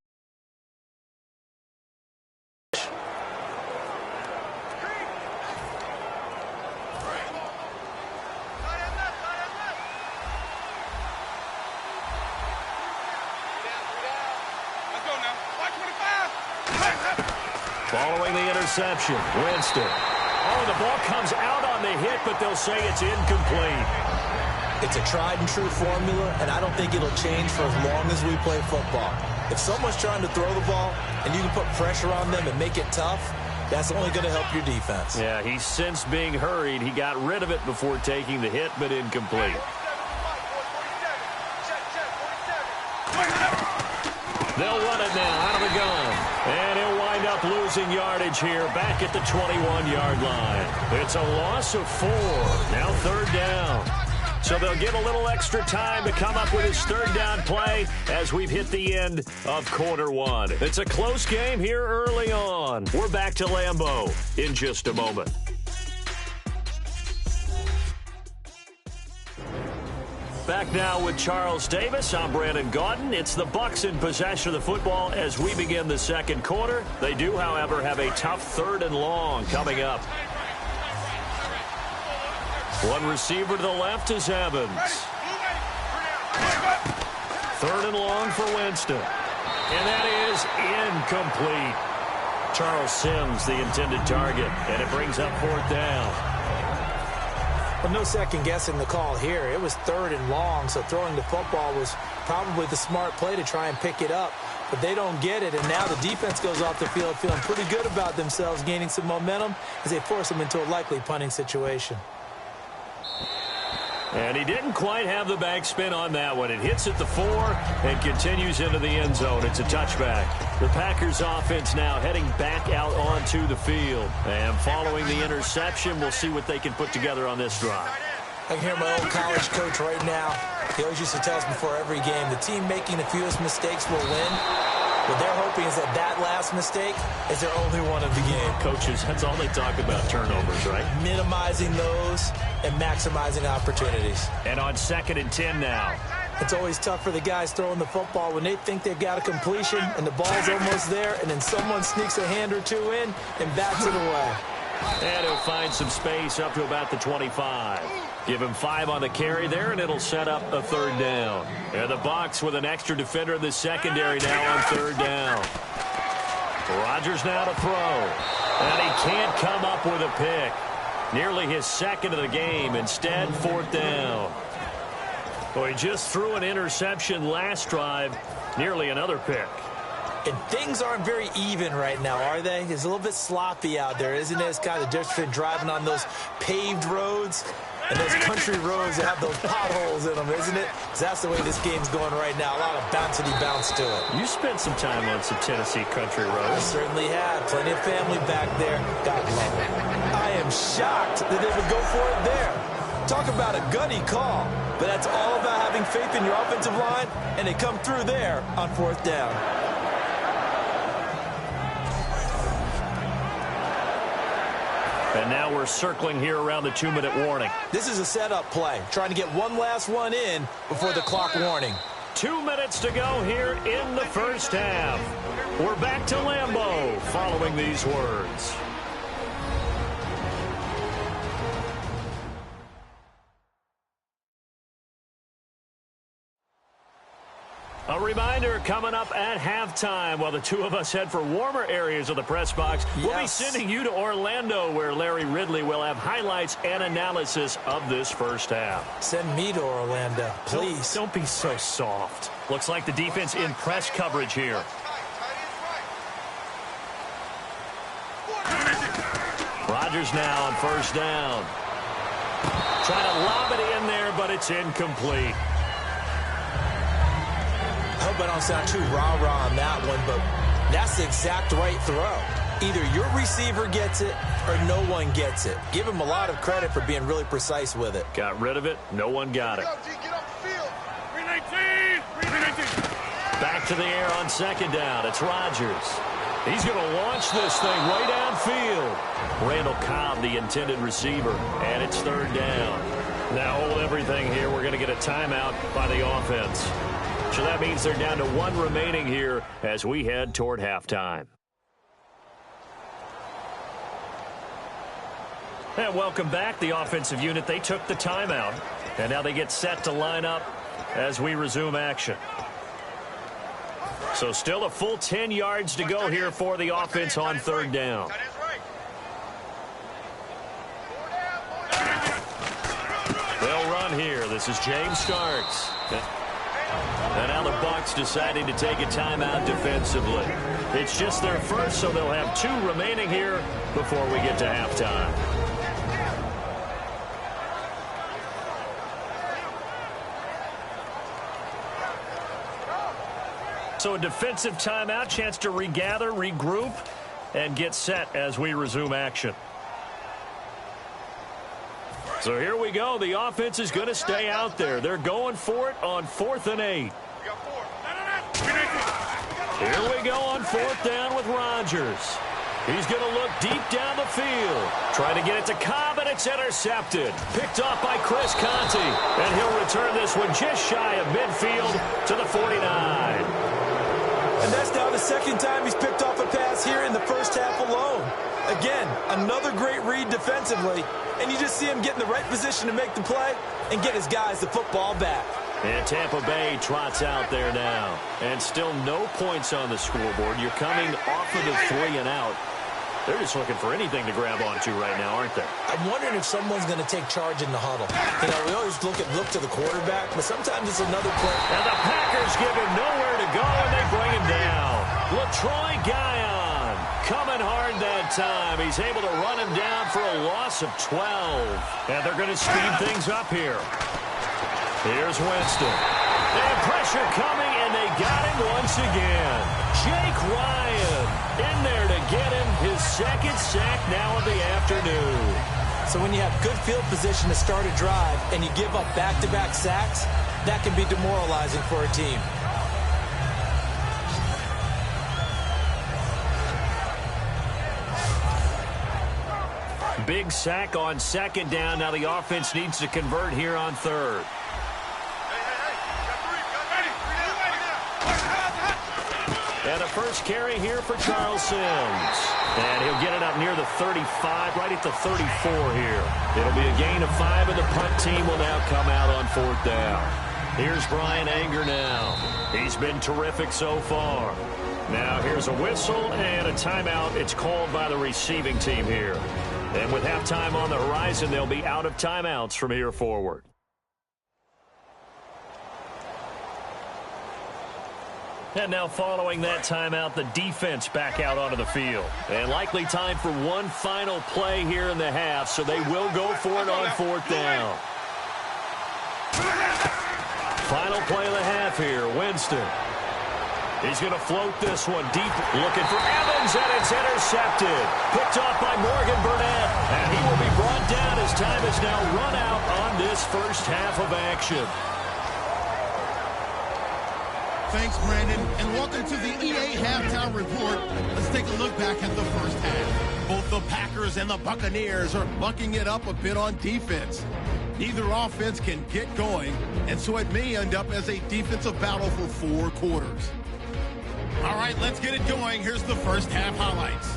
Following the interception, Winston. Oh, the ball comes out on the hit, but they'll say it's incomplete. It's a tried and true formula, and I don't think it'll change for as long as we play football. If someone's trying to throw the ball and you can put pressure on them and make it tough, that's only going to help your defense. Yeah, he's since being hurried. He got rid of it before taking the hit, but incomplete. They'll run it now out of the gun. And he'll wind up losing yardage here back at the 21-yard line. It's a loss of 4. Now third down. So they'll give a little extra time to come up with his third down play as we've hit the end of quarter one. It's a close game here early on. We're back to Lambeau in just a moment. Back now with Charles Davis. I'm Brandon Gaudin. It's the Bucs in possession of the football as we begin the second quarter. They do, however, have a tough third and long coming up. One receiver to the left is Evans. Third and long for Winston. And that is incomplete. Charles Sims, the intended target, and it brings up fourth down. Well, no second guessing the call here. It was third and long, so throwing the football was probably the smart play to try and pick it up. But they don't get it, and now the defense goes off the field feeling pretty good about themselves, gaining some momentum as they force them into a likely punting situation. And he didn't quite have the backspin on that one. It hits at the 4 and continues into the end zone. It's a touchback. The Packers offense now heading back out onto the field. And following the interception, we'll see what they can put together on this drive. I can hear my old college coach right now. He always used to tell us before every game, the team making the fewest mistakes will win. What they're hoping is that last mistake is their only one of the game. Coaches, that's all they talk about, turnovers, right? Minimizing those and maximizing opportunities. And on 2nd and 10 now. It's always tough for the guys throwing the football when they think they've got a completion and the ball's almost there, and then someone sneaks a hand or two in and bats it away. And he'll find some space up to about the 25. Give him 5 on the carry there, and it'll set up a third down. And the Bucs with an extra defender in the secondary now on third down. Rodgers now to throw. And he can't come up with a pick. Nearly his second of the game. Instead, fourth down. Well, he just threw an interception last drive. Nearly another pick. And things aren't very even right now, are they? It's a little bit sloppy out there, isn't it? It's kind of different between driving on those paved roads and those country roads that have those potholes in them, isn't it? That's the way this game's going right now. A lot of bouncy bounce to it. You spent some time on some Tennessee country roads. I certainly have. Plenty of family back there. God love it. I am shocked that they would go for it there. Talk about a gutty call. But that's all about having faith in your offensive line, and they come through there on fourth down. And now we're circling here around the 2-minute warning. This is a setup play, trying to get one last one in before the clock warning. 2 minutes to go here in the first half. We're back to Lambeau following these words. A reminder coming up at halftime while the two of us head for warmer areas of the press box. Yes. We'll be sending you to Orlando where Larry Ridley will have highlights and analysis of this first half. Send me to Orlando, please. Don't be so soft. Looks like the defense in press coverage here. Rodgers now on first down. Trying to lob it in there, but it's incomplete. I hope I don't sound too rah-rah on that one, but that's the exact right throw. Either your receiver gets it or no one gets it. Give him a lot of credit for being really precise with it. Got rid of it. No one got it. Back to the air on second down. It's Rodgers. He's going to launch this thing way downfield. Randall Cobb, the intended receiver, and it's third down. Now hold everything here. We're going to get a timeout by the offense. So that means they're down to 1 remaining here as we head toward halftime. And welcome back. The offensive unit, they took the timeout. And now they get set to line up as we resume action. So still a full 10 yards to go here for the offense on third down. They'll run here. This is James Starks. And now the Bucs deciding to take a timeout defensively. It's just their first, so they'll have 2 remaining here before we get to halftime. So a defensive timeout, chance to regather, regroup, and get set as we resume action. So here we go. The offense is going to stay out there. They're going for it on 4th and 8. Here we go on 4th down with Rodgers. He's going to look deep down the field. Trying to get it to Cobb, and it's intercepted. Picked off by Chris Conti. And he'll return this one just shy of midfield to the 49. And that's now the second time he's picked off a pass here in the first half alone. Again, another great read defensively. And you just see him get in the right position to make the play and get his guys the football back. And Tampa Bay trots out there now. And still no points on the scoreboard. You're coming off of the 3 and out. They're just looking for anything to grab onto right now, aren't they? I'm wondering if someone's going to take charge in the huddle. You know, we always look to the quarterback, but sometimes it's another play. And the Packers give him nowhere to go, and they bring him down. LaTroy Guion coming hard that time. He's able to run him down for a loss of 12. And they're going to speed things up here. Here's Winston. And pressure coming, and they got him once again. Jake Ryan in there to get him his second sack now of the afternoon. So when you have good field position to start a drive and you give up back-to-back sacks, that can be demoralizing for a team. Big sack on 2nd down. Now the offense needs to convert here on 3rd. And a first carry here for Charles Sims. And he'll get it up near the 35, right at the 34 here. It'll be a gain of 5, and the punt team will now come out on 4th down. Here's Brian Anger now. He's been terrific so far. Now here's a whistle and a timeout. It's called by the receiving team here. And with halftime on the horizon, they'll be out of timeouts from here forward. And now following that timeout, the defense back out onto the field. And likely time for one final play here in the half, so they will go for it on 4th down. Final play of the half here, Winston. He's going to float this one deep, looking for Evans, and it's intercepted. Picked off by Morgan Burnett, and he will be brought down as time is now run out on this first half of action. Thanks, Brandon, and welcome to the EA Halftime Report. Let's take a look back at the first half. Both the Packers and the Buccaneers are bucking it up a bit on defense. Neither offense can get going, and so it may end up as a defensive battle for 4 quarters. All right, let's get it going. Here's the first half highlights.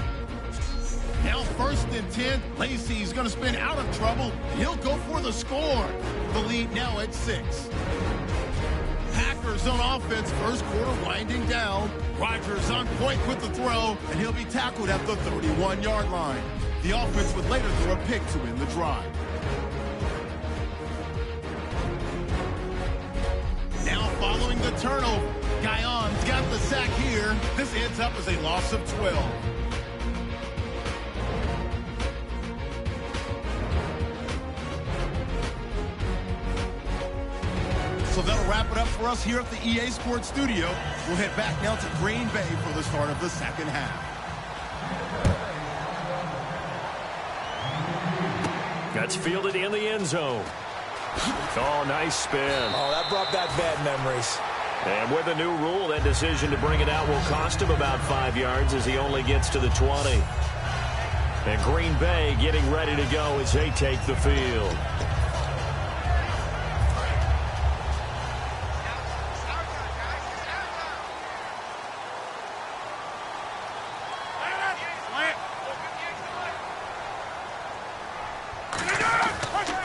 Now 1st and 10, Lacey's going to spin out of trouble, and he'll go for the score. The lead now at 6. Packers on offense, first quarter winding down. Rodgers on point with the throw, and he'll be tackled at the 31-yard line. The offense would later throw a pick to win the drive. Now following the turnover, Guion's got the sack here. This ends up as a loss of 12. So that'll wrap it up for us here at the EA Sports Studio. We'll head back now to Green Bay for the start of the second half. That's fielded in the end zone. Oh, nice spin. Oh, that brought back bad memories. And with a new rule, that decision to bring it out will cost him about 5 yards as he only gets to the 20. And Green Bay getting ready to go as they take the field.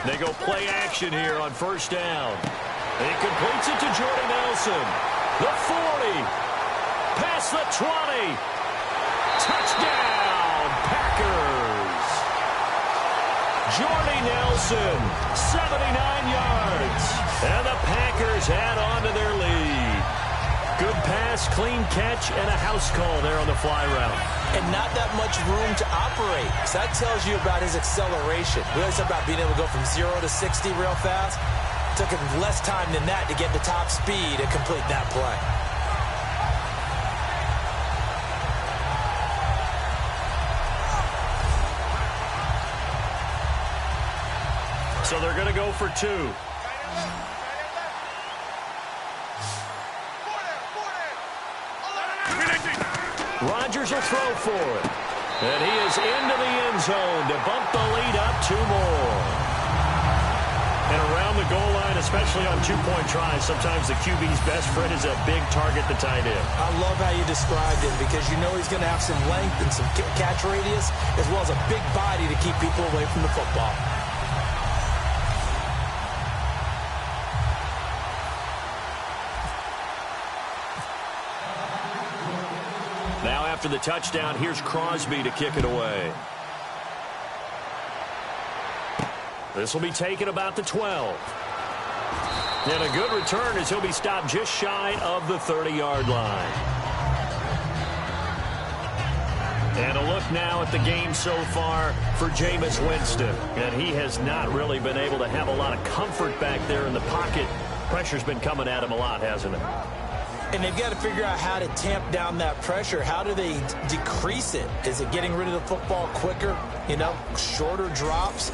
They go play action here on 1st down. He completes it to Jordy Nelson. The 40. Past the 20. Touchdown, Packers. Jordy Nelson, 79 yards. And the Packers add on to their lead. Good pass, clean catch, and a house call there on the fly route. And not that much room to operate. So that tells you about his acceleration. We always talk about being able to go from 0 to 60 real fast. It took him less time than that to get the top speed and complete that play. So they're going to go for 2. Rodgers will throw for it. And he is into the end zone to bump the lead up 2 more. And around the goal line, especially on 2-point tries, sometimes the QB's best friend is a big target, the tight end. I love how you described it because you know he's going to have some length and some catch radius as well as a big body to keep people away from the football. Now after the touchdown, here's Crosby to kick it away. This will be taken about the 12. And a good return as he'll be stopped just shy of the 30-yard line. And a look now at the game so far for Jameis Winston. And he has not really been able to have a lot of comfort back there in the pocket. Pressure's been coming at him a lot, hasn't it? And they've got to figure out how to tamp down that pressure. How do they decrease it? Is it getting rid of the football quicker? You know, shorter drops?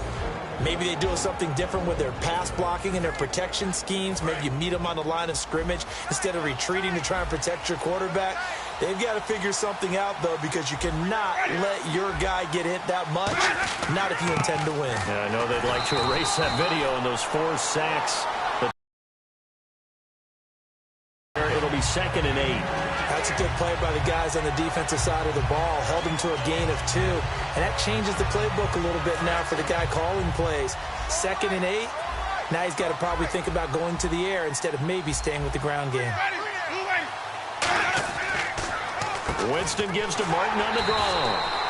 Maybe they do something different with their pass blocking and their protection schemes. Maybe you meet them on the line of scrimmage instead of retreating to try and protect your quarterback. They've got to figure something out, though, because you cannot let your guy get hit that much, not if you intend to win. Yeah, I know they'd like to erase that video and those 4 sacks. It'll be 2nd and 8. That's a good play by the guys on the defensive side of the ball. Held him to a gain of 2. And that changes the playbook a little bit now for the guy calling plays. 2nd and 8. Now he's got to probably think about going to the air instead of maybe staying with the ground game. Winston gives to Martin on the draw.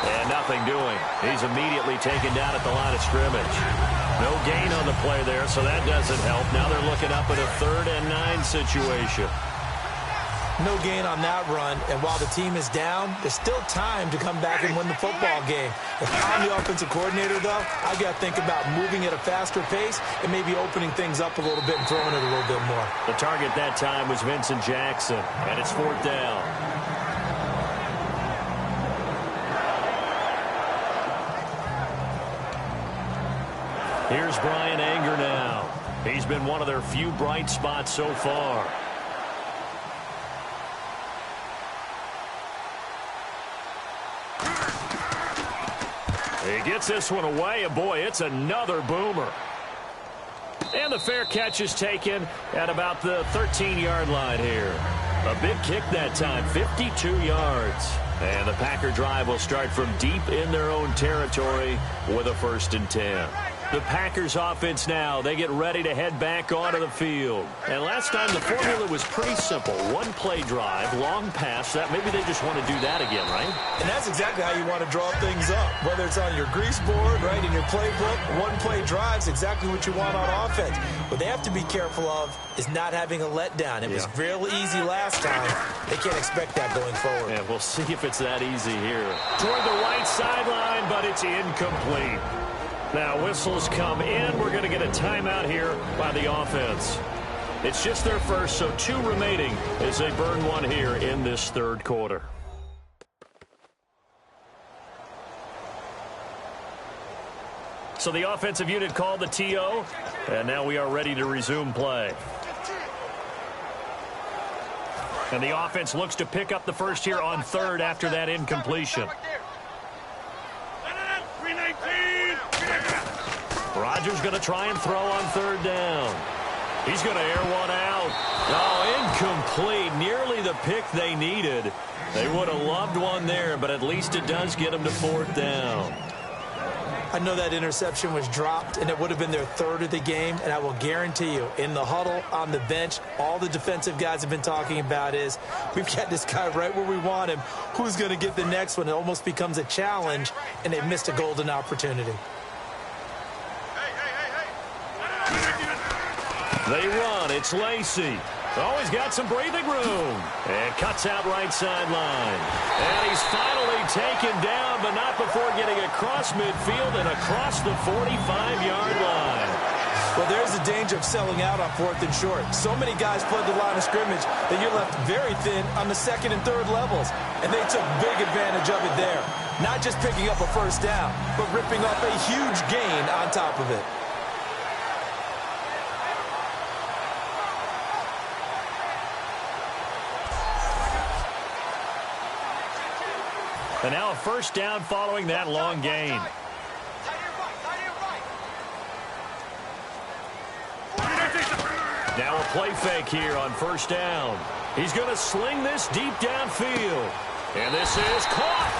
And nothing doing. He's immediately taken down at the line of scrimmage. No gain on the play there, so that doesn't help. Now they're looking up at a 3rd and 9 situation. No gain on that run, and while the team is down, there's still time to come back and win the football game. If I'm the offensive coordinator, though, I've got to think about moving at a faster pace and maybe opening things up a little bit and throwing it a little bit more. The target that time was Vincent Jackson, and it's 4th down. Here's Brian Anger now. He's been one of their few bright spots so far. He gets this one away, and boy, it's another boomer. And the fair catch is taken at about the 13-yard line here. A big kick that time, 52 yards. And the Packer drive will start from deep in their own territory with a 1st and 10. The Packers offense now, they get ready to head back onto the field. And last time the formula was pretty simple. 1-play drive, long pass. That maybe they just want to do that again, right? And that's exactly how you want to draw things up. Whether it's on your grease board, right, in your playbook, 1-play drive's exactly what you want on offense. What they have to be careful of is not having a letdown. It was real easy last time. They can't expect that going forward. Yeah, we'll see if it's that easy here. Toward the right sideline, but it's incomplete. Now whistles come in. We're going to get a timeout here by the offense. It's just their first, so 2 remaining as they burn one here in this 3rd quarter. So the offensive unit called the TO, and now we are ready to resume play. And the offense looks to pick up the first here on 3rd after that incompletion. Rodgers going to try and throw on 3rd down. He's going to air one out. Oh, incomplete. Nearly the pick they needed. They would have loved one there, but at least it does get them to 4th down. I know that interception was dropped, and it would have been their 3rd of the game, and I will guarantee you, in the huddle, on the bench, all the defensive guys have been talking about is, we've got this guy right where we want him. Who's going to get the next one? It almost becomes a challenge, and they've missed a golden opportunity. They run. It's Lacy. Oh, he's got some breathing room. And cuts out right sideline. And he's finally taken down, but not before getting across midfield and across the 45-yard line. Well, there's the danger of selling out on 4th and short. So many guys flood the line of scrimmage that you're left very thin on the 2nd and 3rd levels. And they took big advantage of it there. Not just picking up a 1st down, but ripping up a huge gain on top of it. And now a first down following that long gain. Now a play fake here on first down. He's going to sling this deep downfield. And this is caught.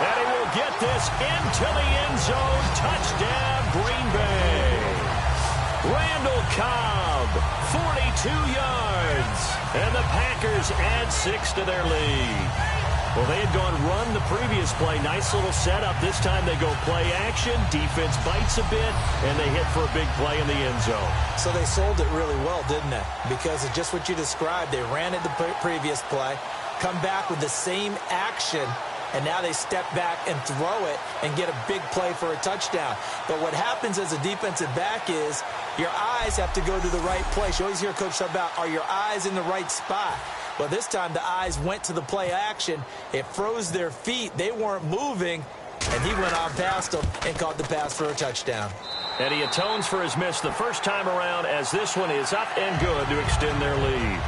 And he will get this into the end zone. Touchdown, Green Bay. Randall Cobb, 42 yards. And the Packers add 6 to their lead. Well, they had gone run the previous play. Nice little setup. This time they go play action. Defense bites a bit, and they hit for a big play in the end zone. So they sold it really well, didn't they? Because of just what you described. They ran it the previous play, come back with the same action, and now they step back and throw it and get a big play for a touchdown. But what happens as a defensive back is your eyes have to go to the right place. You always hear Coach talk about, are your eyes in the right spot? Well, this time the eyes went to the play action. It froze their feet. They weren't moving, and he went on past them and caught the pass for a touchdown. And he atones for his miss the first time around as this one is up and good to extend their lead.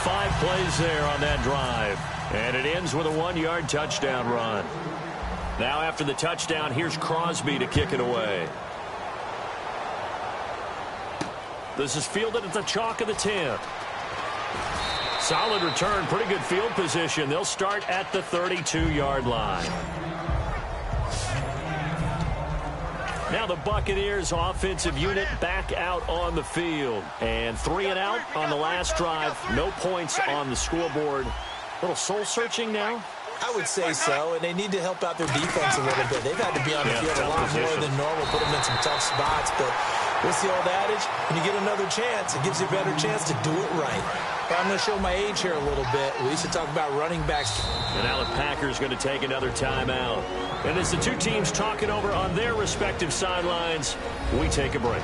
5 plays there on that drive. And it ends with a 1-yard touchdown run. Now after the touchdown, here's Crosby to kick it away. This is fielded at the chalk of the 10. Solid return, pretty good field position. They'll start at the 32-yard line. Now the Buccaneers offensive unit back out on the field. And 3 and out on the last drive. No points on the scoreboard. A little soul-searching now? I would say so, and they need to help out their defense a little bit. They've had to be on the field a lot more than normal, put them in some tough spots. But what's the old adage? When you get another chance, it gives you a better chance to do it right. But I'm going to show my age here a little bit. We used to talk about running backs. And now the Packers going to take another timeout. And as the two teams talking over on their respective sidelines, we take a break.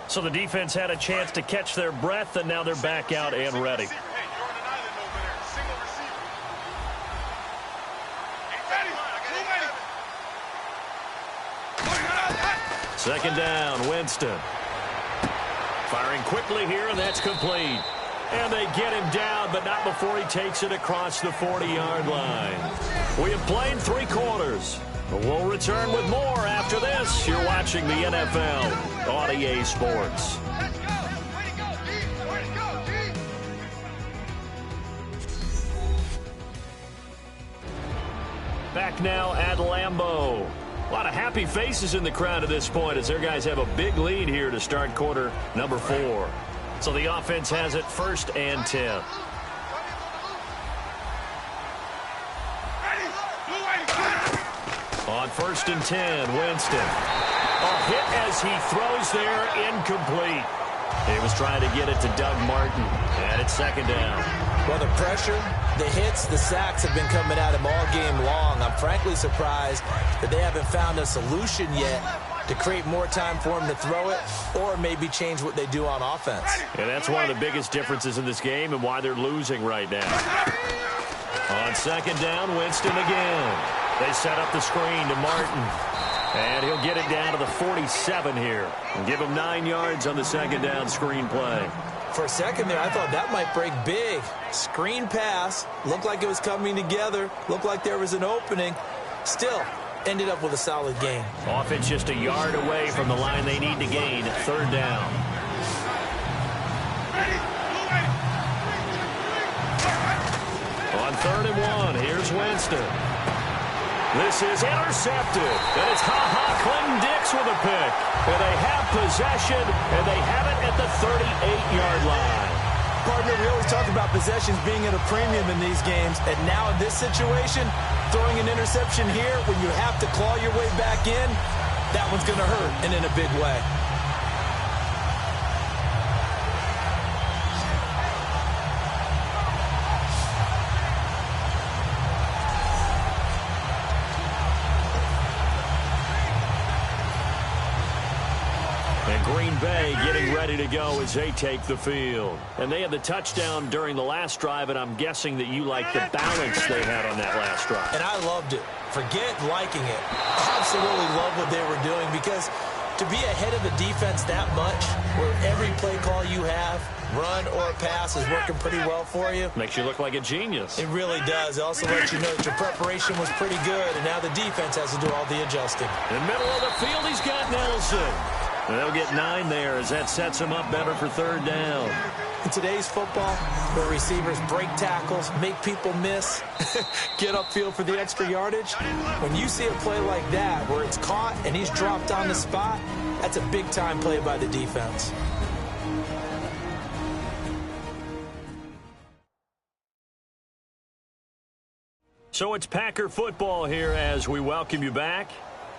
So the defense had a chance to catch their breath, and now they're back out and ready. Second down, Winston. Firing quickly here, and that's complete. And they get him down, but not before he takes it across the 40-yard line. We have played 3 quarters. We'll return with more after this. You're watching the NFL on EA Sports. Back now at Lambeau. A lot of happy faces in the crowd at this point as their guys have a big lead here to start quarter number 4. So the offense has it 1st and 10. On 1st and 10, Winston. A hit as he throws there, incomplete. He was trying to get it to Doug Martin, and it's 2nd down. Well, the pressure, the hits, the sacks have been coming at him all game long. I'm frankly surprised that they haven't found a solution yet to create more time for him to throw it or maybe change what they do on offense. And that's one of the biggest differences in this game and why they're losing right now. On 2nd down, Winston again. They set up the screen to Martin. And he'll get it down to the 47 here. And give him 9 yards on the 2nd down screen play. For a second there, I thought that might break big. Screen pass. Looked like it was coming together. Looked like there was an opening. Still, ended up with a solid gain. Offense just a yard away from the line they need to gain. 3rd down. On 3rd and 1, here's Winston. This is intercepted, and it's Clinton-Dix with a pick. And they have possession, and they have it at the 38-yard line. Partner, we always talk about possessions being at a premium in these games, and now in this situation, throwing an interception here when you have to claw your way back in, that one's going to hurt, and in a big way. Green Bay getting ready to go as they take the field. And they had the touchdown during the last drive, and I'm guessing that you like the balance they had on that last drive. And I loved it. forget liking it. Absolutely love what they were doing, because to be ahead of the defense that much, where every play call you have, run or pass, is working pretty well for you. Makes you look like a genius. It really does. It also lets you know that your preparation was pretty good, and now the defense has to do all the adjusting. In the middle of the field, he's got Nelson. And they'll get 9 there as that sets him up better for 3rd down. In today's football, where receivers break tackles, make people miss, get upfield for the extra yardage, when you see a play like that where it's caught and he's dropped on the spot, that's a big-time play by the defense. So it's Packer football here as we welcome you back.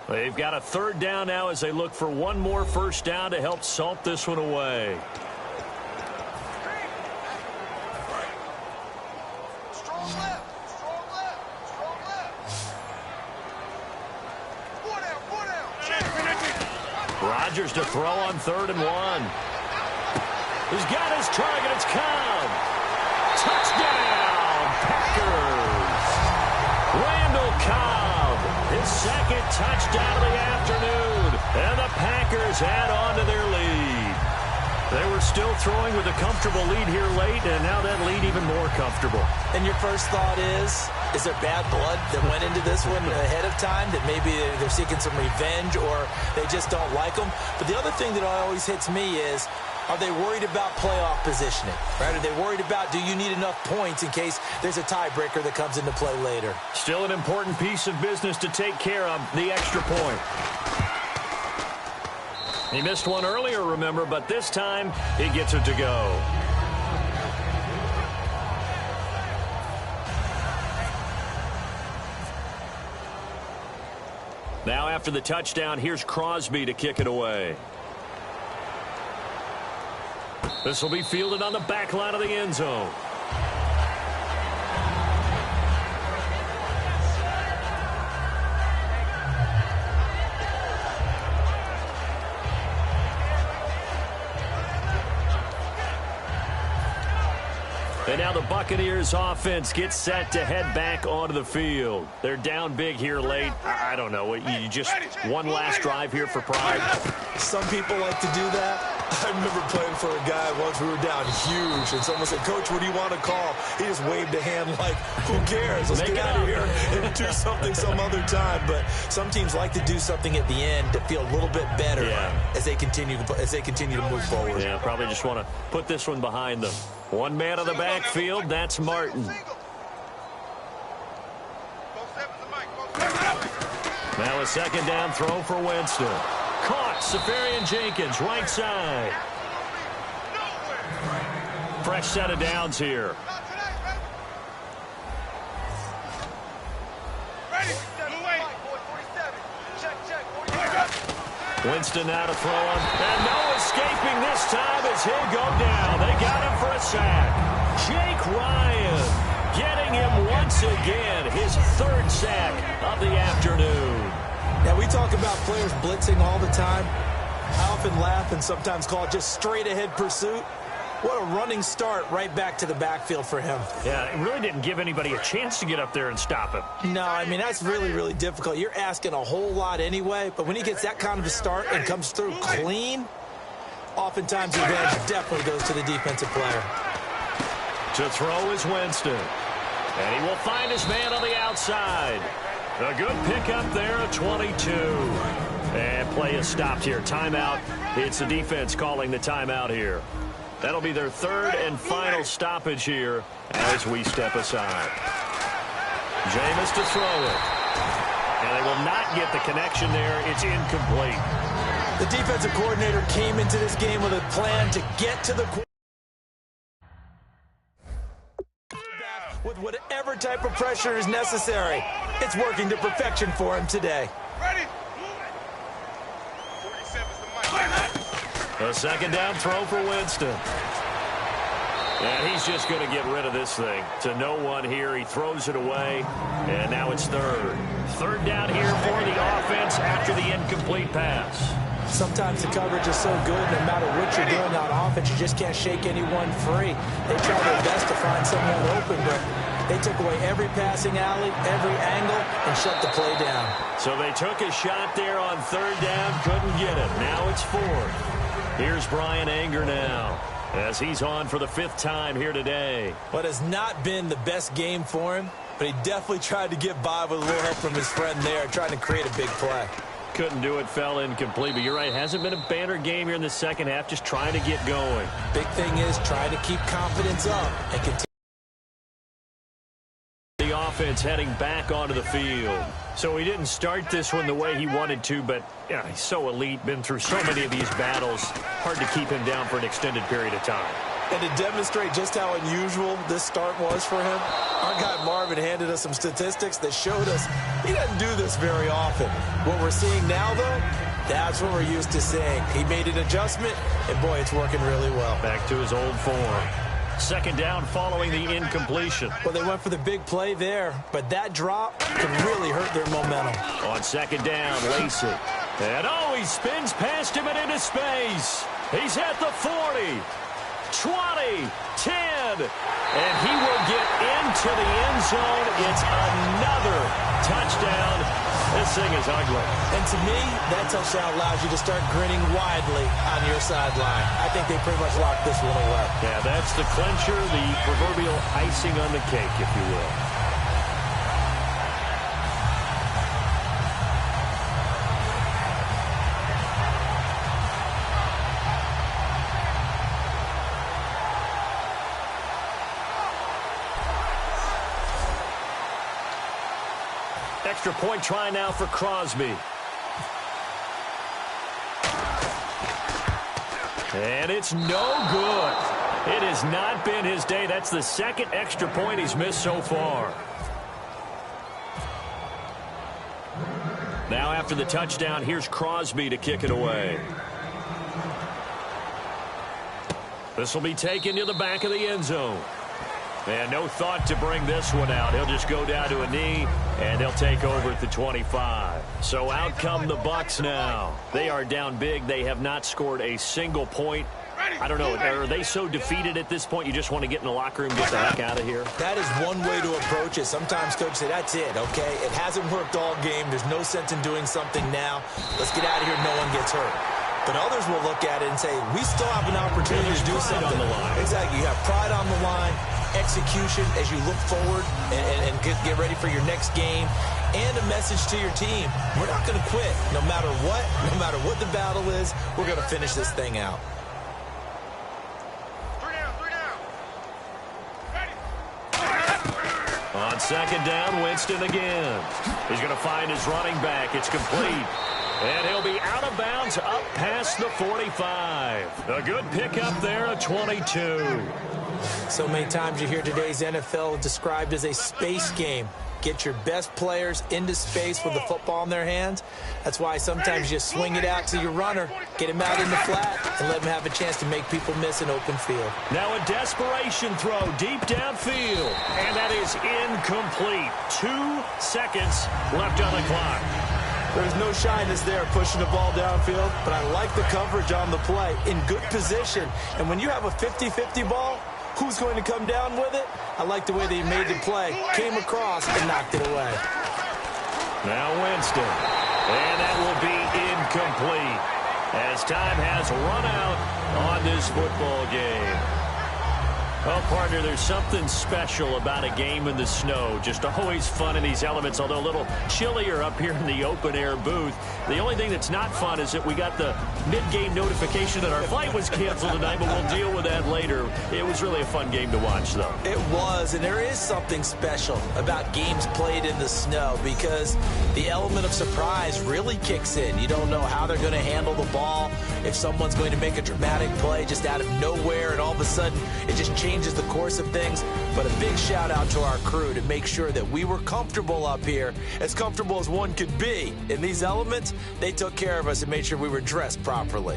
They've got a 3rd down now as they look for one more first down to help salt this one away. Strong left, strong left, strong left. 4 down. Rodgers to throw on 3rd and 1. He's got his target. It's Cobb. Touchdown, Packers. Randall Cobb. His 2nd touchdown of the afternoon. And the Packers add on to their lead. They were still throwing with a comfortable lead here late, and now that lead even more comfortable. And your first thought is there bad blood that went into this one ahead of time, that maybe they're seeking some revenge or they just don't like them? But the other thing that always hits me is, are they worried about playoff positioning? Right? Are they worried about, do you need enough points in case there's a tiebreaker that comes into play later? Still an important piece of business to take care of, the extra point. He missed one earlier, remember, but this time he gets it to go. Now after the touchdown, here's Crosby to kick it away. This will be fielded on the back line of the end zone. And now the Buccaneers offense gets set to head back onto the field. They're down big here late. I don't know. You just one last drive here for pride. Some people like to do that. I remember playing for a guy once. We were down huge, and someone said, "Coach, what do you want to call?" He just waved a hand like, "Who cares? Let's get out of here and do something some other time." But some teams like to do something at the end to feel a little bit better as they continue to move forward. Yeah, probably just want to put this one behind them. One man on the backfield, that's Martin. Now a 2nd down throw for Winston. Caught, Safarian Jenkins, right side. Fresh set of downs here. Winston now to throw on. And no escaping this time as he'll go down. They got him for a sack. Jake Ryan getting him once again. His 3rd sack of the afternoon. Now, we talk about players blitzing all the time. I often laugh and sometimes call it just straight-ahead pursuit. What a running start right back to the backfield for him. Yeah, it really didn't give anybody a chance to get up there and stop him. No, I mean, that's really, really difficult. You're asking a whole lot anyway, but when he gets that kind of a start and comes through clean, oftentimes the advantage definitely goes to the defensive player. To throw is Winston. And he will find his man on the outside. A good pickup there at 22. And play is stopped here. Timeout. It's the defense calling the timeout here. That'll be their 3rd and final stoppage here as we step aside. Jameis to throw it. And they will not get the connection there. It's incomplete. The defensive coordinator came into this game with a plan to get to the quarterback with whatever type of pressure is necessary. It's working to perfection for him today. A 2nd down throw for Winston. And he's just going to get rid of this thing. To no one here. He throws it away. And now it's 3rd. 3rd down here for the offense after the incomplete pass. Sometimes the coverage is so good, no matter what you're doing on offense, you just can't shake anyone free. They try their best to find someone open, but They took away every passing alley, every angle, and shut the play down. So they took a shot there on third down, couldn't get it. Now it's fourth. Here's Brian Anger now, as he's on for the 5th time here today. What has not been the best game for him, but he definitely tried to get by with a little help from his friend there, trying to create a big play. Couldn't do it, fell incomplete, but you're right, hasn't been a banner game here in the second half, just trying to get going. Big thing is trying to keep confidence up and continue. The offense heading back onto the field. So he didn't start this one the way he wanted to, but yeah, he's so elite, been through so many of these battles. Hard to keep him down for an extended period of time. And to demonstrate just how unusual this start was for him, our guy Marvin handed us some statistics that showed us he doesn't do this very often. What we're seeing now, though, that's what we're used to seeing. He made an adjustment, and boy, it's working really well. Back to his old form. Second down following the incompletion. Well, they went for the big play there, but that drop could really hurt their momentum. On second down, Lacey. And oh, he spins past him and into space. He's at the 40. 20, 10, and he will get into the end zone. It's another touchdown. This thing is ugly. And to me, that touchdown allows you to start grinning widely on your sideline. I think they pretty much locked this one away. Yeah, that's the clincher, the proverbial icing on the cake, if you will. Extra point try now for Crosby. And it's no good. It has not been his day. That's the second extra point he's missed so far. Now after the touchdown, here's Crosby to kick it away. This will be taken to the back of the end zone. And no thought to bring this one out. He'll just go down to a knee, and they'll take over at the 25. So out come the Bucs now. They are down big. They have not scored a single point. I don't know. Are they so defeated at this point you just want to get in the locker room and get the heck out of here? That is one way to approach it. Sometimes coaches say, that's it, okay? It hasn't worked all game. There's no sense in doing something now. Let's get out of here. No one gets hurt. But others will look at it and say, we still have an opportunity to do something. On the line. Exactly. You have pride on the line, execution as you look forward and get ready for your next game, and a message to your team. We're not going to quit no matter what the battle is. We're going to finish this thing out. On second down, Winston again. He's going to find his running back. It's complete. And he'll be out of bounds up past the 45. A good pickup there, a 22. So many times you hear today's NFL described as a space game. Get your best players into space with the football in their hands. That's why sometimes you swing it out to your runner, get him out in the flat, and let him have a chance to make people miss an open field. Now a desperation throw deep downfield, and that is incomplete. 2 seconds left on the clock. There's no shyness there pushing the ball downfield, but I like the coverage on the play. In good position, and when you have a 50-50 ball, who's going to come down with it? I like the way they made the play, came across, and knocked it away. Now Winston, and that will be incomplete as time has run out on this football game. Well, partner, there's something special about a game in the snow. Just always fun in these elements, although a little chillier up here in the open-air booth. The only thing that's not fun is that we got the mid-game notification that our flight was canceled tonight, but we'll deal with that later. It was really a fun game to watch, though. It was, and there is something special about games played in the snow because the element of surprise really kicks in. You don't know how they're going to handle the ball, if someone's going to make a dramatic play just out of nowhere, and all of a sudden it just changes the course of things. But a big shout out to our crew to make sure that we were comfortable up here, as comfortable as one could be. In these elements, they took care of us and made sure we were dressed properly.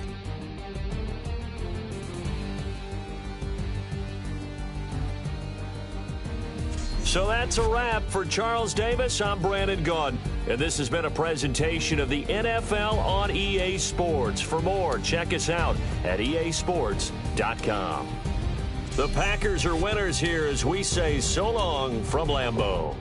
So that's a wrap for Charles Davis. I'm Brandon Gaudin, and this has been a presentation of the NFL on EA Sports. For more, check us out at easports.com. The Packers are winners here as we say so long from Lambeau.